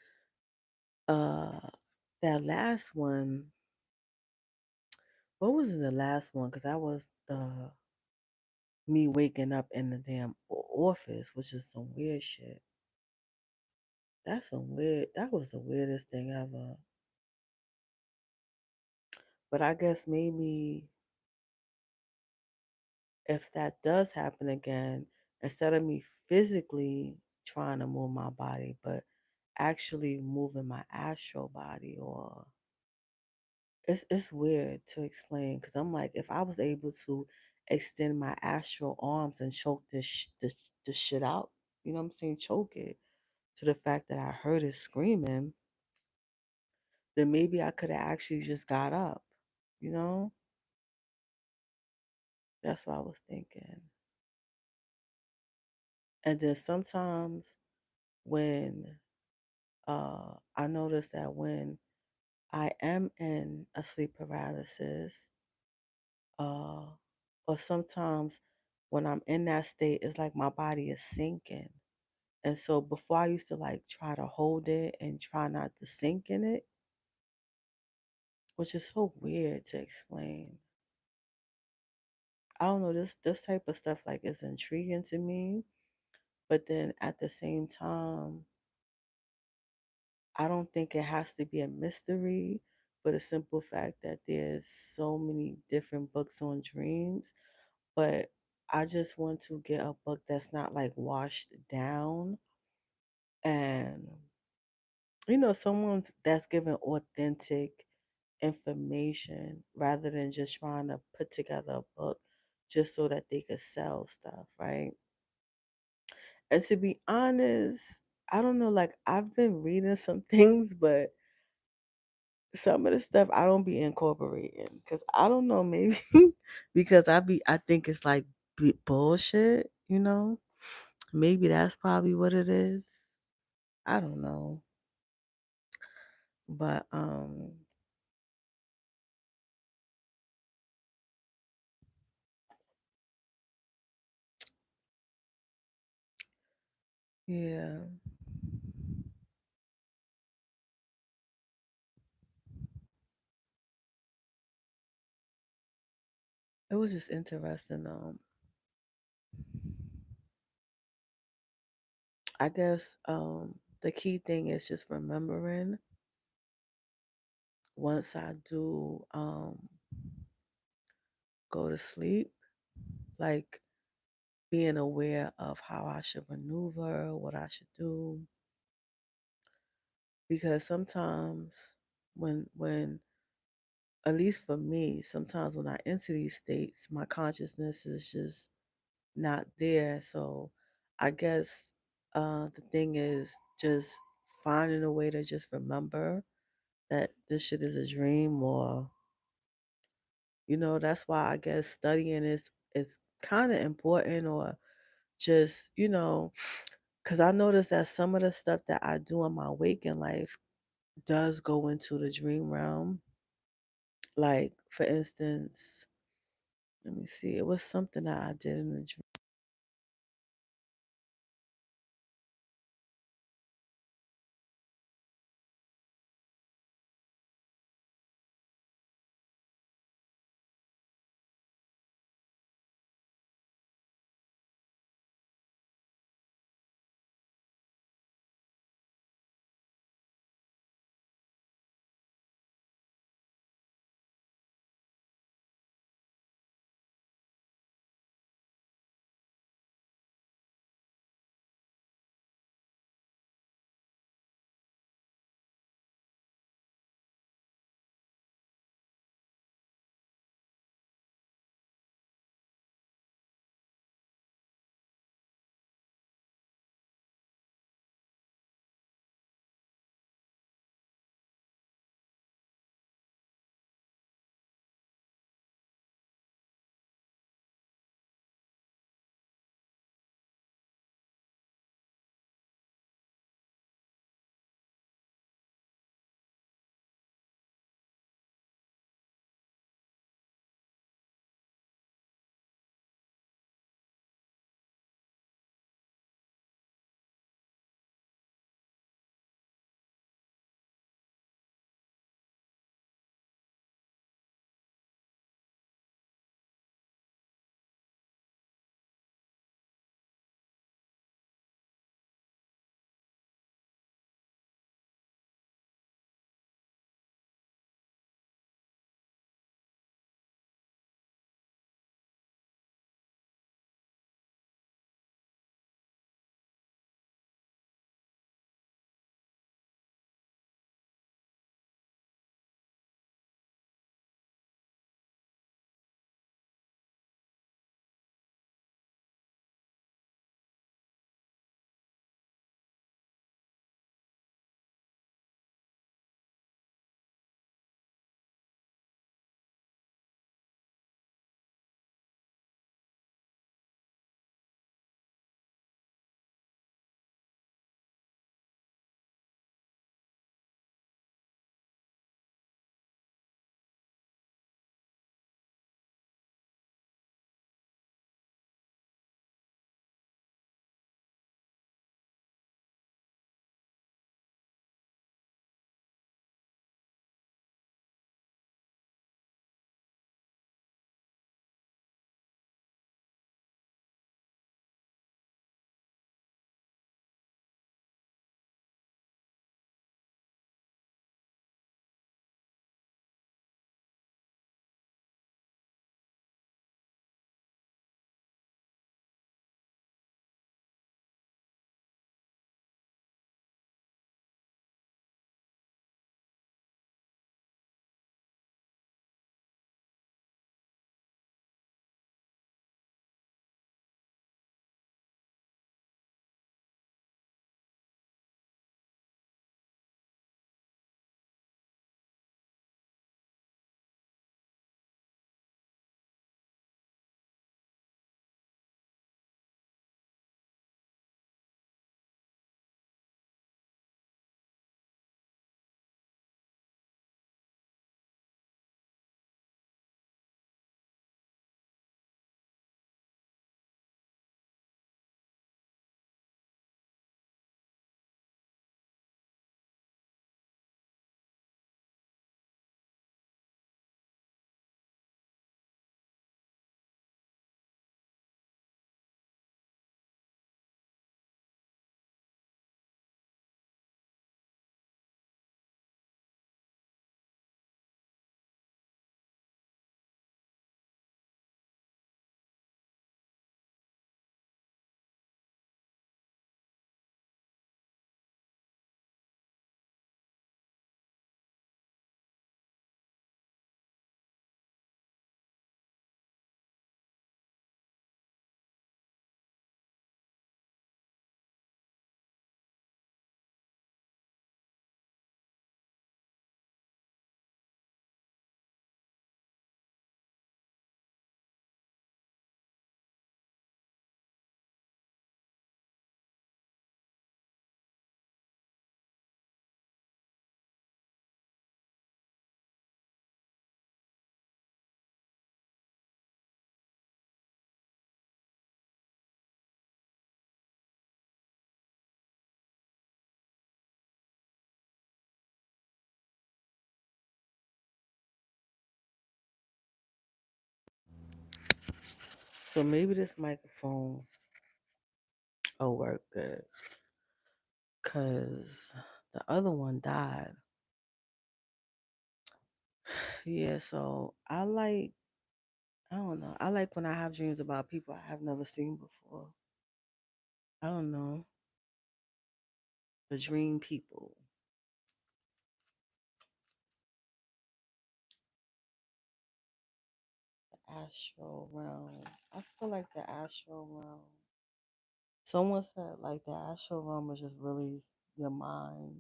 uh that last one. What was in the last one? Because that was me waking up in the damn office, which is some weird shit. That's some weird. That was the weirdest thing ever. But I guess maybe if that does happen again, instead of me physically trying to move my body, but actually moving my astral body, or it's weird to explain because I'm like, if I was able to extend my astral arms and choke this shit out, you know what I'm saying, choke it to the fact that I heard it screaming, then maybe I could have actually just got up, you know? That's what I was thinking. And then sometimes when I notice that when I am in a sleep paralysis, uh, or sometimes when I'm in that state, it's like my body is sinking. And so before I used to like try to hold it and try not to sink in it, which is so weird to explain. I don't know, this type of stuff like is intriguing to me, but then at the same time, I don't think it has to be a mystery for the simple fact that there's so many different books on dreams. But I just want to get a book that's not like washed down and someone's that's giving authentic information rather than just trying to put together a book just so that they could sell stuff, right? And to be honest, I don't know, like I've been reading some things, but some of the stuff I don't be incorporating because I don't know, maybe because I think it's like bullshit, you know? Maybe that's probably what it is. I don't know. But yeah, it was just interesting. I guess the key thing is just remembering once I do go to sleep, like being aware of how I should maneuver, what I should do, because sometimes when at least for me, sometimes when I enter these states, my consciousness is just not there. So I guess the thing is just finding a way to just remember that this shit is a dream, or that's why I guess studying is kind of important, or just, because I noticed that some of the stuff that I do in my waking life does go into the dream realm. Like, for instance, let me see, it was something that I did in the dream. So maybe this microphone will work good. Cause the other one died. Yeah, so I don't know. I like when I have dreams about people I have never seen before. I don't know. The dream people. The astral realm. I feel like the astral realm. Someone said like the astral realm is just really your mind.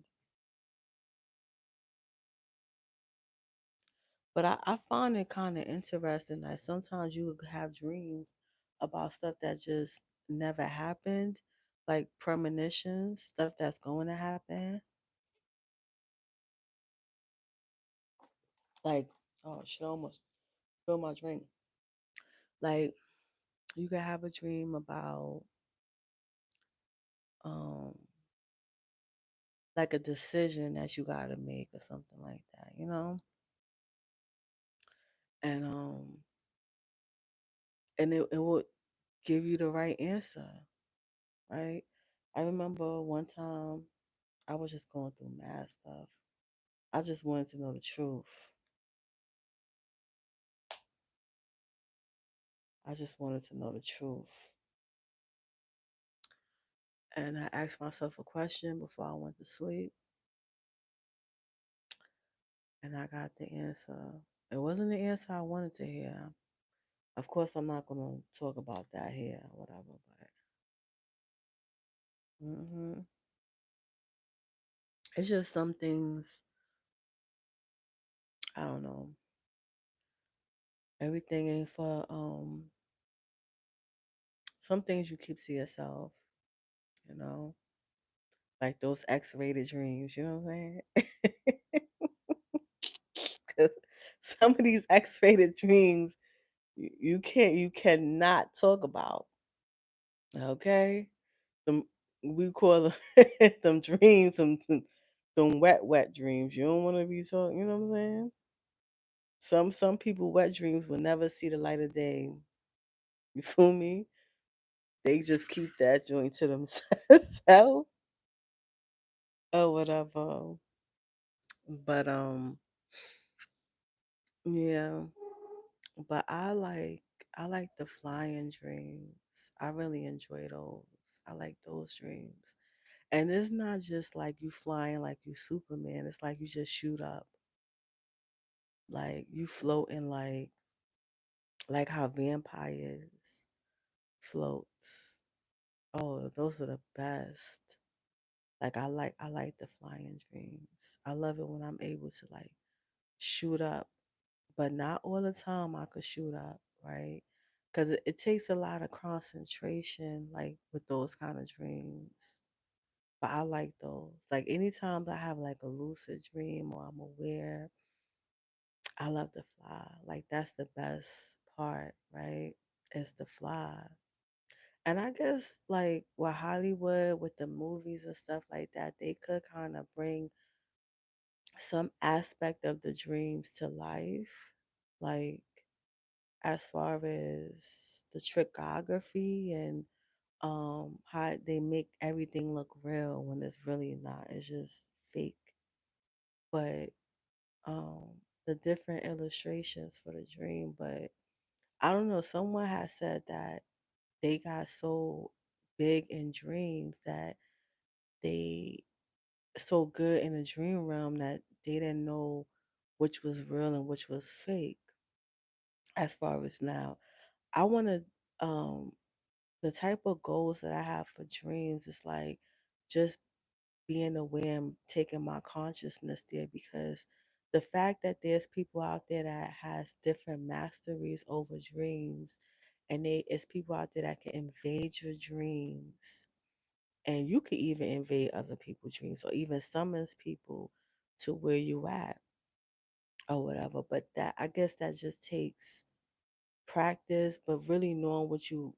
But I find it kind of interesting that sometimes you would have dreams about stuff that just never happened, like premonitions, stuff that's going to happen. Like, oh, shit, I almost spilled my drink. Like, you could have a dream about, um, like a decision that you got to make or something like that, you know? And, it would give you the right answer, right? I remember one time I was just going through mad stuff. I just wanted to know the truth. I just wanted to know the truth. And I asked myself a question before I went to sleep, and I got the answer. It wasn't the answer I wanted to hear. Of course, I'm not going to talk about that here or whatever, but it's just some things, I don't know. Everything ain't for, some things you keep to yourself, you know, like those X-rated dreams, you know what I'm saying? 'Cause some of these X-rated dreams you cannot talk about. Okay, them we call them them dreams, them wet dreams. You don't want to be talking. You know what I'm saying? Some people wet dreams will never see the light of day. You feel me? They just keep that joint to themselves or whatever. But yeah. But I like the flying dreams. I really enjoy those. I like those dreams. And it's not just like you flying like you Superman. It's like you just shoot up. Like you floating like how vampires floats. Oh, those are the best. Like I like the flying dreams. I love it when I'm able to like shoot up, but not all the time I could shoot up, right? Because it takes a lot of concentration, like with those kind of dreams. But I like those. Like anytime I have like a lucid dream or I'm aware, I love to fly. Like that's the best part, right? Is to fly. And I guess like with Hollywood, with the movies and stuff like that, they could kind of bring some aspect of the dreams to life. Like as far as the trichography and how they make everything look real when it's really not. It's just fake. But um the different illustrations for the dream, but I don't know, someone has said that they got so big in dreams that they so good in the dream realm that they didn't know which was real and which was fake. As far as now, I want to the type of goals that I have for dreams is like just being aware and taking my consciousness there, because the fact that there's people out there that has different masteries over dreams, and they it's people out there that can invade your dreams, and you could even invade other people's dreams or even summons people to where you at or whatever. But that, I guess that just takes practice, but really knowing what you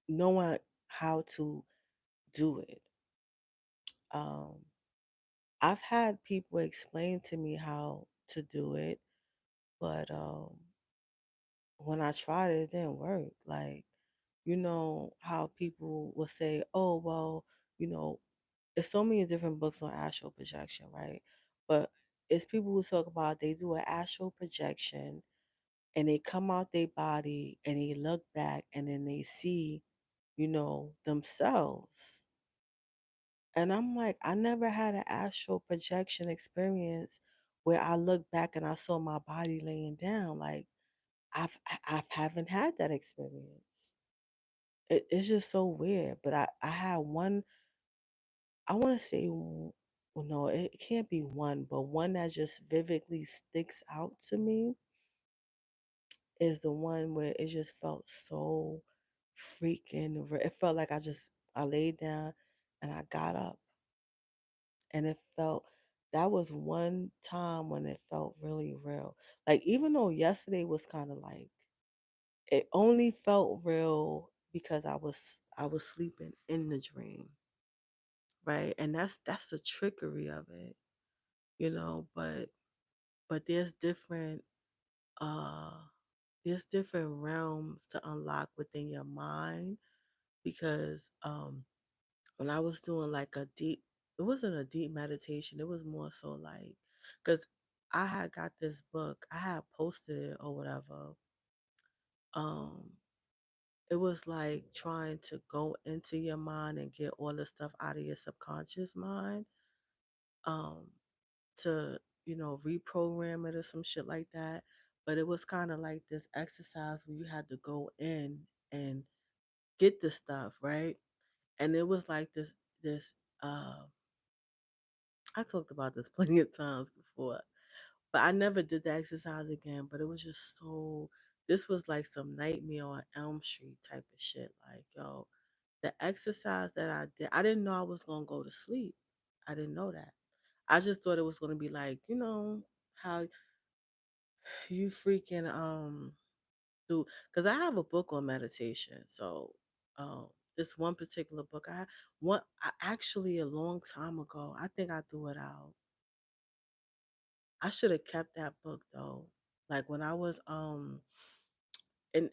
knowing how to do it. Um, I've had people explain to me how to do it, but when I tried it, it didn't work. Like, you know how people will say, "Oh, well, you know, there's so many different books on astral projection, right?" But it's people who talk about they do an astral projection and they come out their body and they look back and then they see, themselves. And I'm like, I never had an astral projection experience where I looked back and I saw my body laying down. Like I haven't had that experience. It's just so weird. But I had one. I want to say, well, no, it can't be one, but one that just vividly sticks out to me is the one where it just felt so it felt like I laid down and I got up and it felt that was one time when it felt really real. Like even though yesterday was kind of like it only felt real because I was sleeping in the dream, right? And that's the trickery of it, but uh there's different realms to unlock within your mind because when I was doing like it wasn't a deep meditation, it was more so like because I had got this book, I had posted it or whatever. Um, it was like trying to go into your mind and get all the stuff out of your subconscious mind, um, to, reprogram it or some shit like that. But it was kind of like this exercise where you had to go in and get the stuff, right? And it was like this uh I talked about this plenty of times before, but I never did the exercise again. But it was just this was like some Nightmare on Elm Street type of shit. Like, yo, the exercise that I did, I didn't know I was going to go to sleep. I didn't know that. I just thought it was going to be like, how you freaking, do, because I have a book on meditation. So, this one particular book, actually a long time ago, I think I threw it out. I should have kept that book though. Like when I was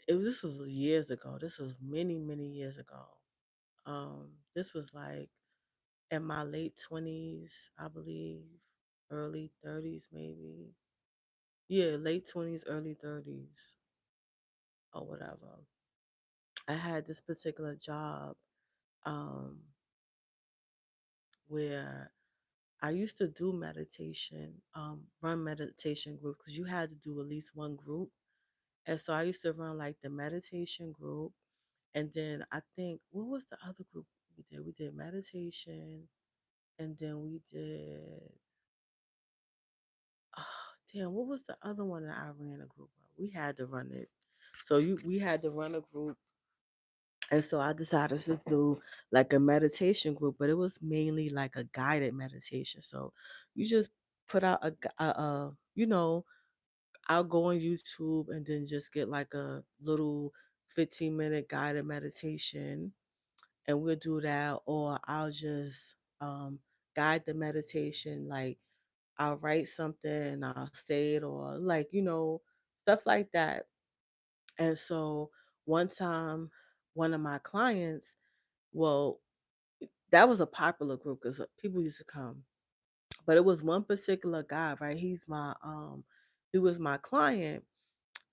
this was years ago. This was many, many years ago. This was like in my late 20s, I believe, early 30s maybe. Yeah, late 20s, early 30s or whatever. I had this particular job um where I used to do meditation, run meditation groups because you had to do at least one group. And so I used to run like the meditation group. And then I think, what was the other group we did? We did meditation. And then we did, oh, damn, what was the other one that I ran a group of? We had to run it. We had to run a group. And so I decided to do like a meditation group, but it was mainly like a guided meditation. So you just put out I'll go on YouTube and then just get like a little 15-minute guided meditation and we'll do that. Or I'll just guide the meditation, like I'll write something and I'll say it, or like, stuff like that. And so one time, one of my clients, well, that was a popular group because people used to come. But it was one particular guy, right? He was my client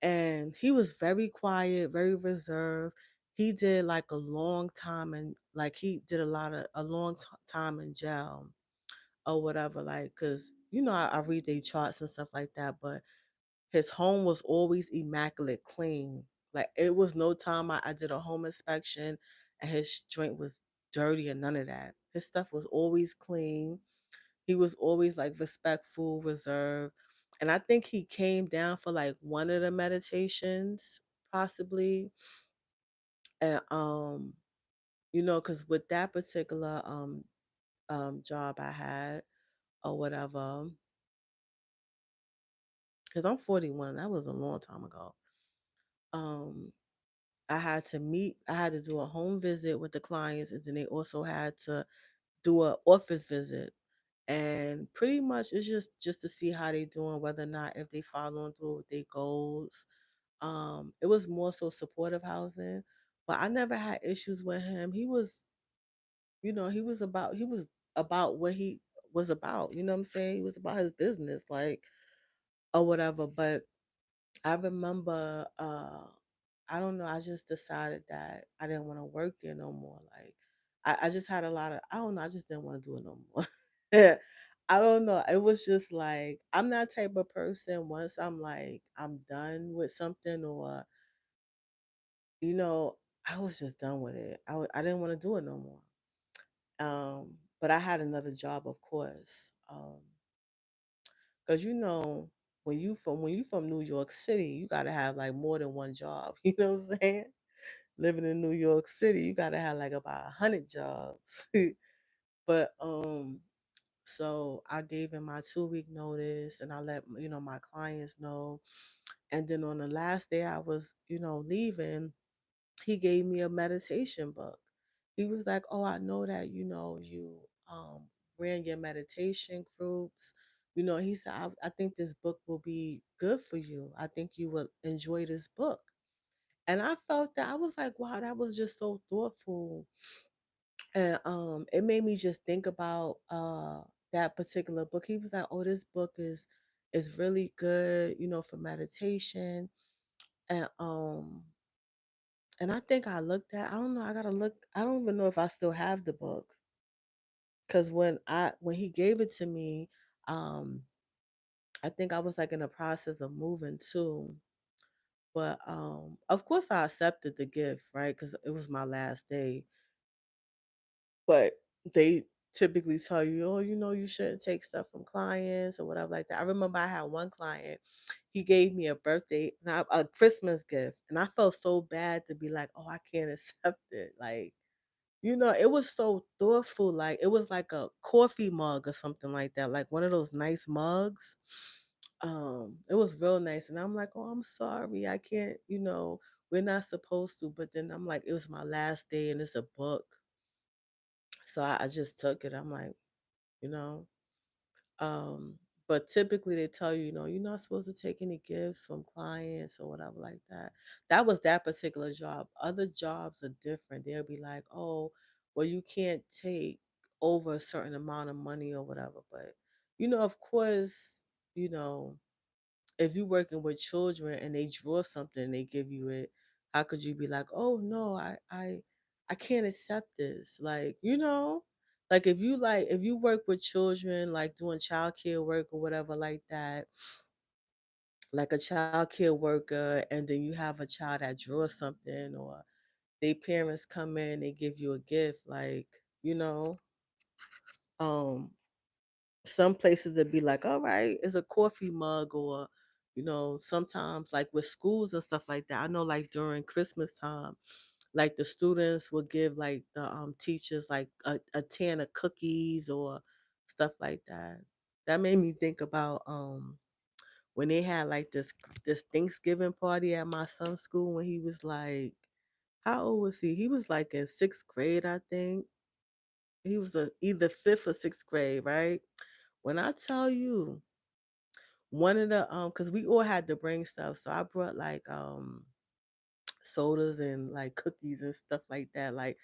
and he was very quiet, very reserved. He did like a long time and like he did a long time in jail or whatever, like, cause I read their charts and stuff like that, but his home was always immaculate clean. Like it was no time I did a home inspection and his joint was dirty and none of that. His stuff was always clean. He was always like respectful, reserved. And I think he came down for like one of the meditations, possibly. And because with that particular job I had or whatever, because I'm 41, that was a long time ago. Um, I had to do a home visit with the clients, and then they also had to do a office visit. And pretty much it's just to see how they doing, whether or not if they following through with their goals. It was more so supportive housing, but I never had issues with him. He was about what he was about. You know what I'm saying? He was about his business, like or whatever. But I remember, I don't know, I just decided that I didn't want to work there no more. Like, I just had a lot of, I don't know, I just didn't want to do it no more. I don't know. It was just like, I'm that type of person. Once I'm like, I'm done with something, or, you know, I was just done with it. I didn't want to do it no more. But I had another job, of course. Cause when you from New York City, you gotta have like more than one job. You know what I'm saying? Living in New York City, you gotta have like about 100 jobs. But so I gave him my 2 week notice, and I let my clients know. And then on the last day I was leaving, he gave me a meditation book. He was like, "Oh, I know that you ran your meditation groups. He said, I think this book will be good for you. I think you will enjoy this book." And I felt that I was like, "Wow, that was just so thoughtful." And it made me just think about that particular book. He was like, "Oh, this book is really good, for meditation." And I think I looked at, I don't know, I gotta look, I don't even know if I still have the book. Cause when he gave it to me, um, I think I was like in the process of moving too. But of course I accepted the gift, right? Because it was my last day. But they typically tell you, "Oh, you shouldn't take stuff from clients or whatever like that." I remember I had one client, he gave me a birthday, not a Christmas gift, and I felt so bad to be like, "Oh, I can't accept it." Like, it was so thoughtful. Like, it was like a coffee mug or something like that, like one of those nice mugs. It was real nice. And I'm like, "Oh, I'm sorry. I can't, we're not supposed to." But then I'm like, it was my last day and it's a book. So I just took it. I'm like, you know. Um, but typically they tell you, you're not supposed to take any gifts from clients or whatever like that. That was that particular job. Other jobs are different. They'll be like, "Oh, well, you can't take over a certain amount of money or whatever." But, of course, you know, if you're working with children and they draw something and they give you it, how could you be like, "Oh no, I can't accept this." Like if you work with children, like doing childcare work or whatever like that, like a childcare worker, and then you have a child that draws something, or they parents come in, they give you a gift, like, you know, um some places that be like, "All right, it's a coffee mug," or, sometimes like with schools and stuff like that. I know like during Christmas time, like the students will give like the teachers like a tin of cookies or stuff like that. That made me think about when they had like this Thanksgiving party at my son's school when he was like, how old was he? He was like in 6th grade, I think. He was either fifth or 6th grade, right? When I tell you, one of the because we all had to bring stuff, so I brought like sodas and like cookies and stuff like that. Like,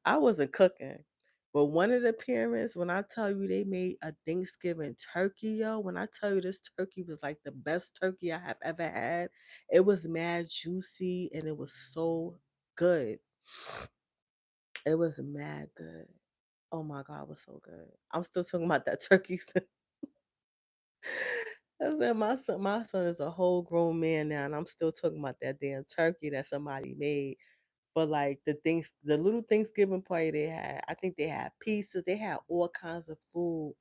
I wasn't cooking, but one of the parents, when I tell you they made a Thanksgiving turkey, yo, when I tell you this turkey was like the best turkey I have ever had, it was mad juicy and it was so good. It was mad good. Oh my God, it was so good. I'm still talking about that turkey. I said my son is a whole grown man now, and I'm still talking about that damn turkey that somebody made. But like the little Thanksgiving party they had, I think they had pizzas, they had all kinds of food.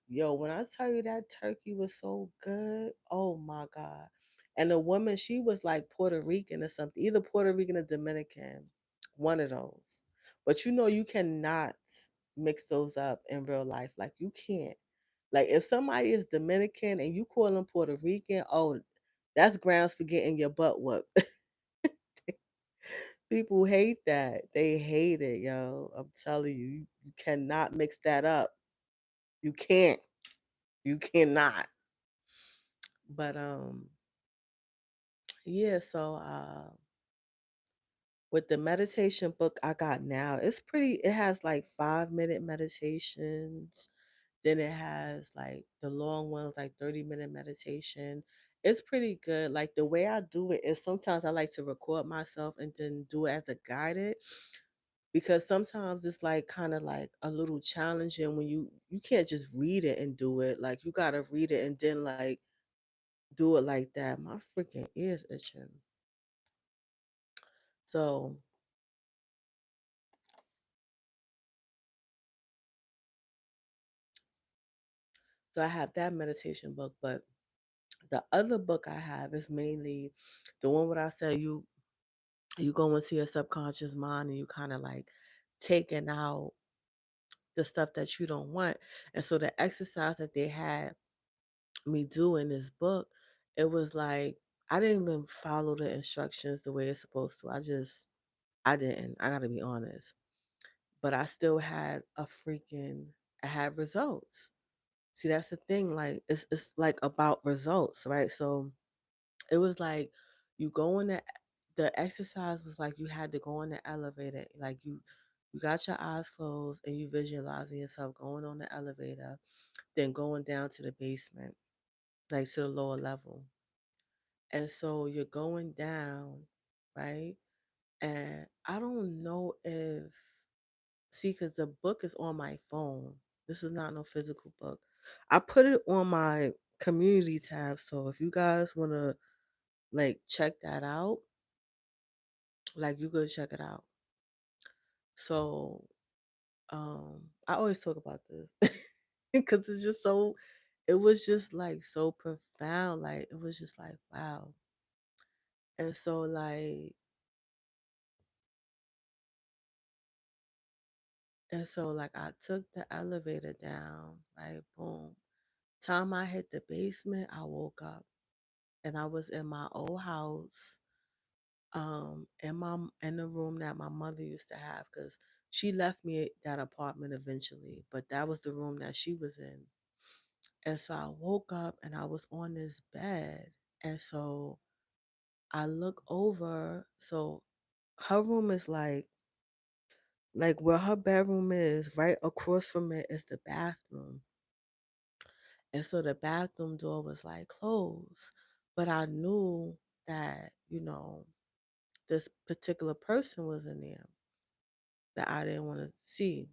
Yo, when I tell you that turkey was so good, oh my God. And the woman, she was like Puerto Rican or something, either Puerto Rican or Dominican, one of those. But you cannot mix those up in real life. Like, you can't. Like, if somebody is Dominican and you call them Puerto Rican, oh, that's grounds for getting your butt whooped. People hate that. They hate it, yo. I'm telling you, you cannot mix that up. You can't. You cannot. But Yeah, so with the meditation book I got now, it's pretty it has like 5-minute meditations. Then it has like the long ones, like 30-minute meditation. It's pretty good. Like the way I do it is sometimes I like to record myself and then do it as a guided because sometimes it's like kind of like a little challenging when you can't just read it and do it. Like you gotta read it and then like do it like that. My freaking ears itching. So I have that meditation book, but the other book I have is mainly the one where I said you go into your subconscious mind and you kind of like taking out the stuff that you don't want. And so the exercise that they had me do in this book, it was like I didn't even follow the instructions the way it's supposed to. I didn't. I gotta be honest. But I still had a freaking I had results. See, that's the thing. Like it's like about results, right? So it was like you go in the exercise was like you had to go in the elevator. Like you got your eyes closed and you visualizing yourself going on the elevator, then going down to the basement, like to the lower level. And so you're going down, right? And I don't know if see, because the book is on my phone. This is not no physical book. I put it on my community tab. So if you guys wanna like check that out, like you could check it out. So I always talk about this because it's just so it was just like so profound. Like it was just like wow. And so I took the elevator down, right? Boom. Time I hit the basement, I woke up and I was in my old house, in the room that my mother used to have because she left me that apartment eventually, but that was the room that she was in. And so I woke up and I was on this bed. And so I look over. So her room is like where her bedroom is, right across from it is the bathroom. And so the bathroom door was like closed. But I knew that, this particular person was in there that I didn't want to see.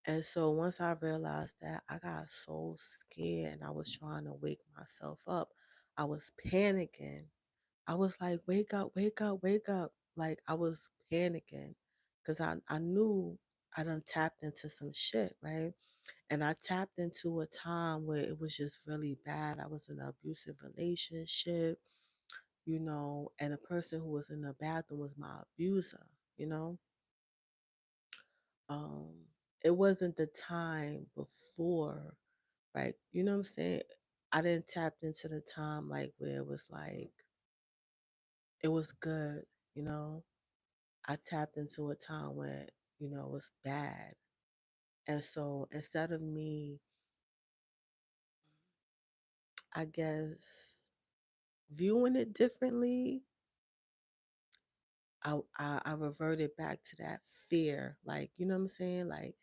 And so once I realized that, I got so scared and I was trying to wake myself up. I was panicking. I was like, wake up, wake up, wake up. Like I was panicking because I knew I done tapped into some shit, right? And I tapped into a time where it was just really bad. I was in an abusive relationship, and the person who was in the bathroom was my abuser, you know? Um, it wasn't the time before, right? You know what I'm saying? I didn't tap into the time like where it was like it was good, you know. I tapped into a time when, it was bad. And so instead of me, I guess, viewing it differently, I reverted back to that fear. Like, you know what I'm saying? Like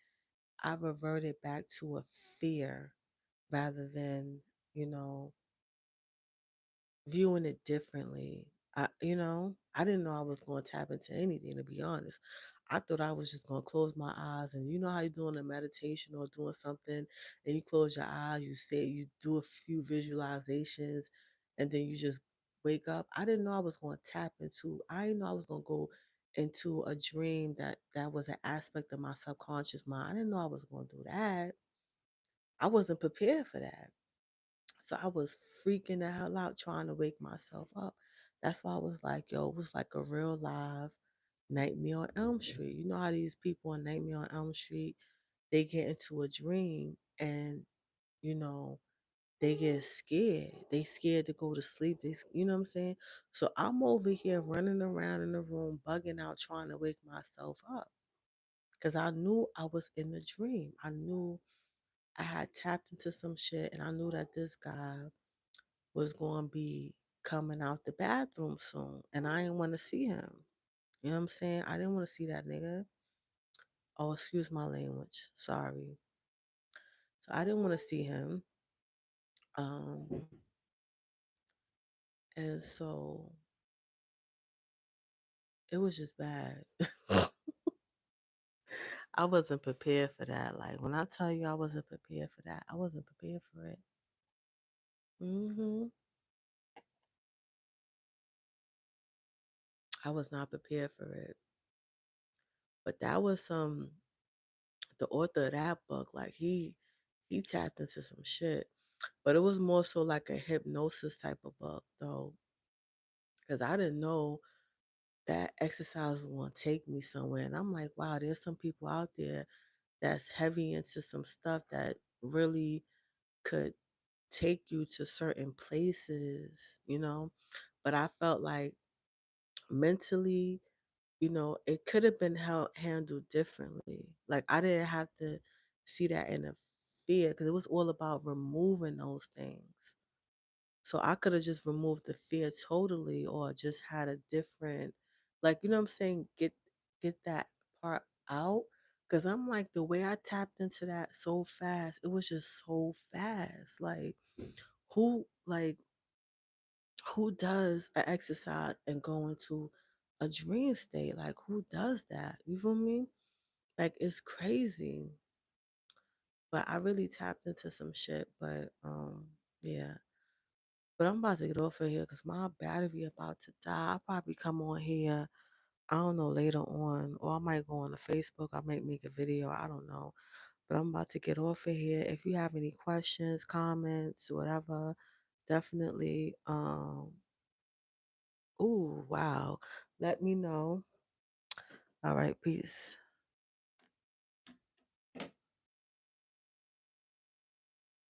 I reverted back to a fear rather than, you know, viewing it differently. I didn't know I was going to tap into anything, to be honest. I thought I was just going to close my eyes. And you know how you're doing a meditation or doing something and you close your eyes, you do a few visualizations, and then you just wake up. I didn't know I was going to tap into, I didn't know I was going to go into a dream that was an aspect of my subconscious mind. I didn't know I was going to do that. I wasn't prepared for that. So I was freaking the hell out trying to wake myself up. That's why I was like, yo, it was like a real live Nightmare on Elm Street. You know how these people on Nightmare on Elm Street, they get into a dream and, you know, they get scared. They scared to go to sleep. You know what I'm saying? So I'm over here running around in the room, bugging out, trying to wake myself up. Because I knew I was in the dream. I knew I had tapped into some shit and I knew that this guy was going to be. coming out the bathroom soon, and I didn't want to see him. You know what I'm saying? I didn't want to see that nigga. Oh, excuse my language. Sorry. So I didn't want to see him. Um, and so it was just bad. I wasn't prepared for that. Like when I tell you I wasn't prepared for that, I wasn't prepared for it. I was not prepared for it. But that was the author of that book. Like he tapped into some shit. But it was more so like a hypnosis type of book though, because I didn't know that exercise was going to take me somewhere. And I'm like, wow, there's some people out there that's heavy into some stuff that really could take you to certain places, you know? But I felt like mentally, it could have been handled differently. Like I didn't have to see that in a fear because it was all about removing those things. So I could have just removed the fear totally or just had a different, like, you know what I'm saying, get that part out. Cause I'm like the way I tapped into that so fast, it was just so fast. Like who does an exercise and go into a dream state? Like who does that? You feel me? Like it's crazy. But I really tapped into some shit. But yeah. But I'm about to get off of here because my battery about to die. I'll probably come on here, I don't know, later on. Or I might go on to Facebook. I might make a video. I don't know. But I'm about to get off of here. If you have any questions, comments, whatever, definitely ooh, wow. Let me know. All right, peace.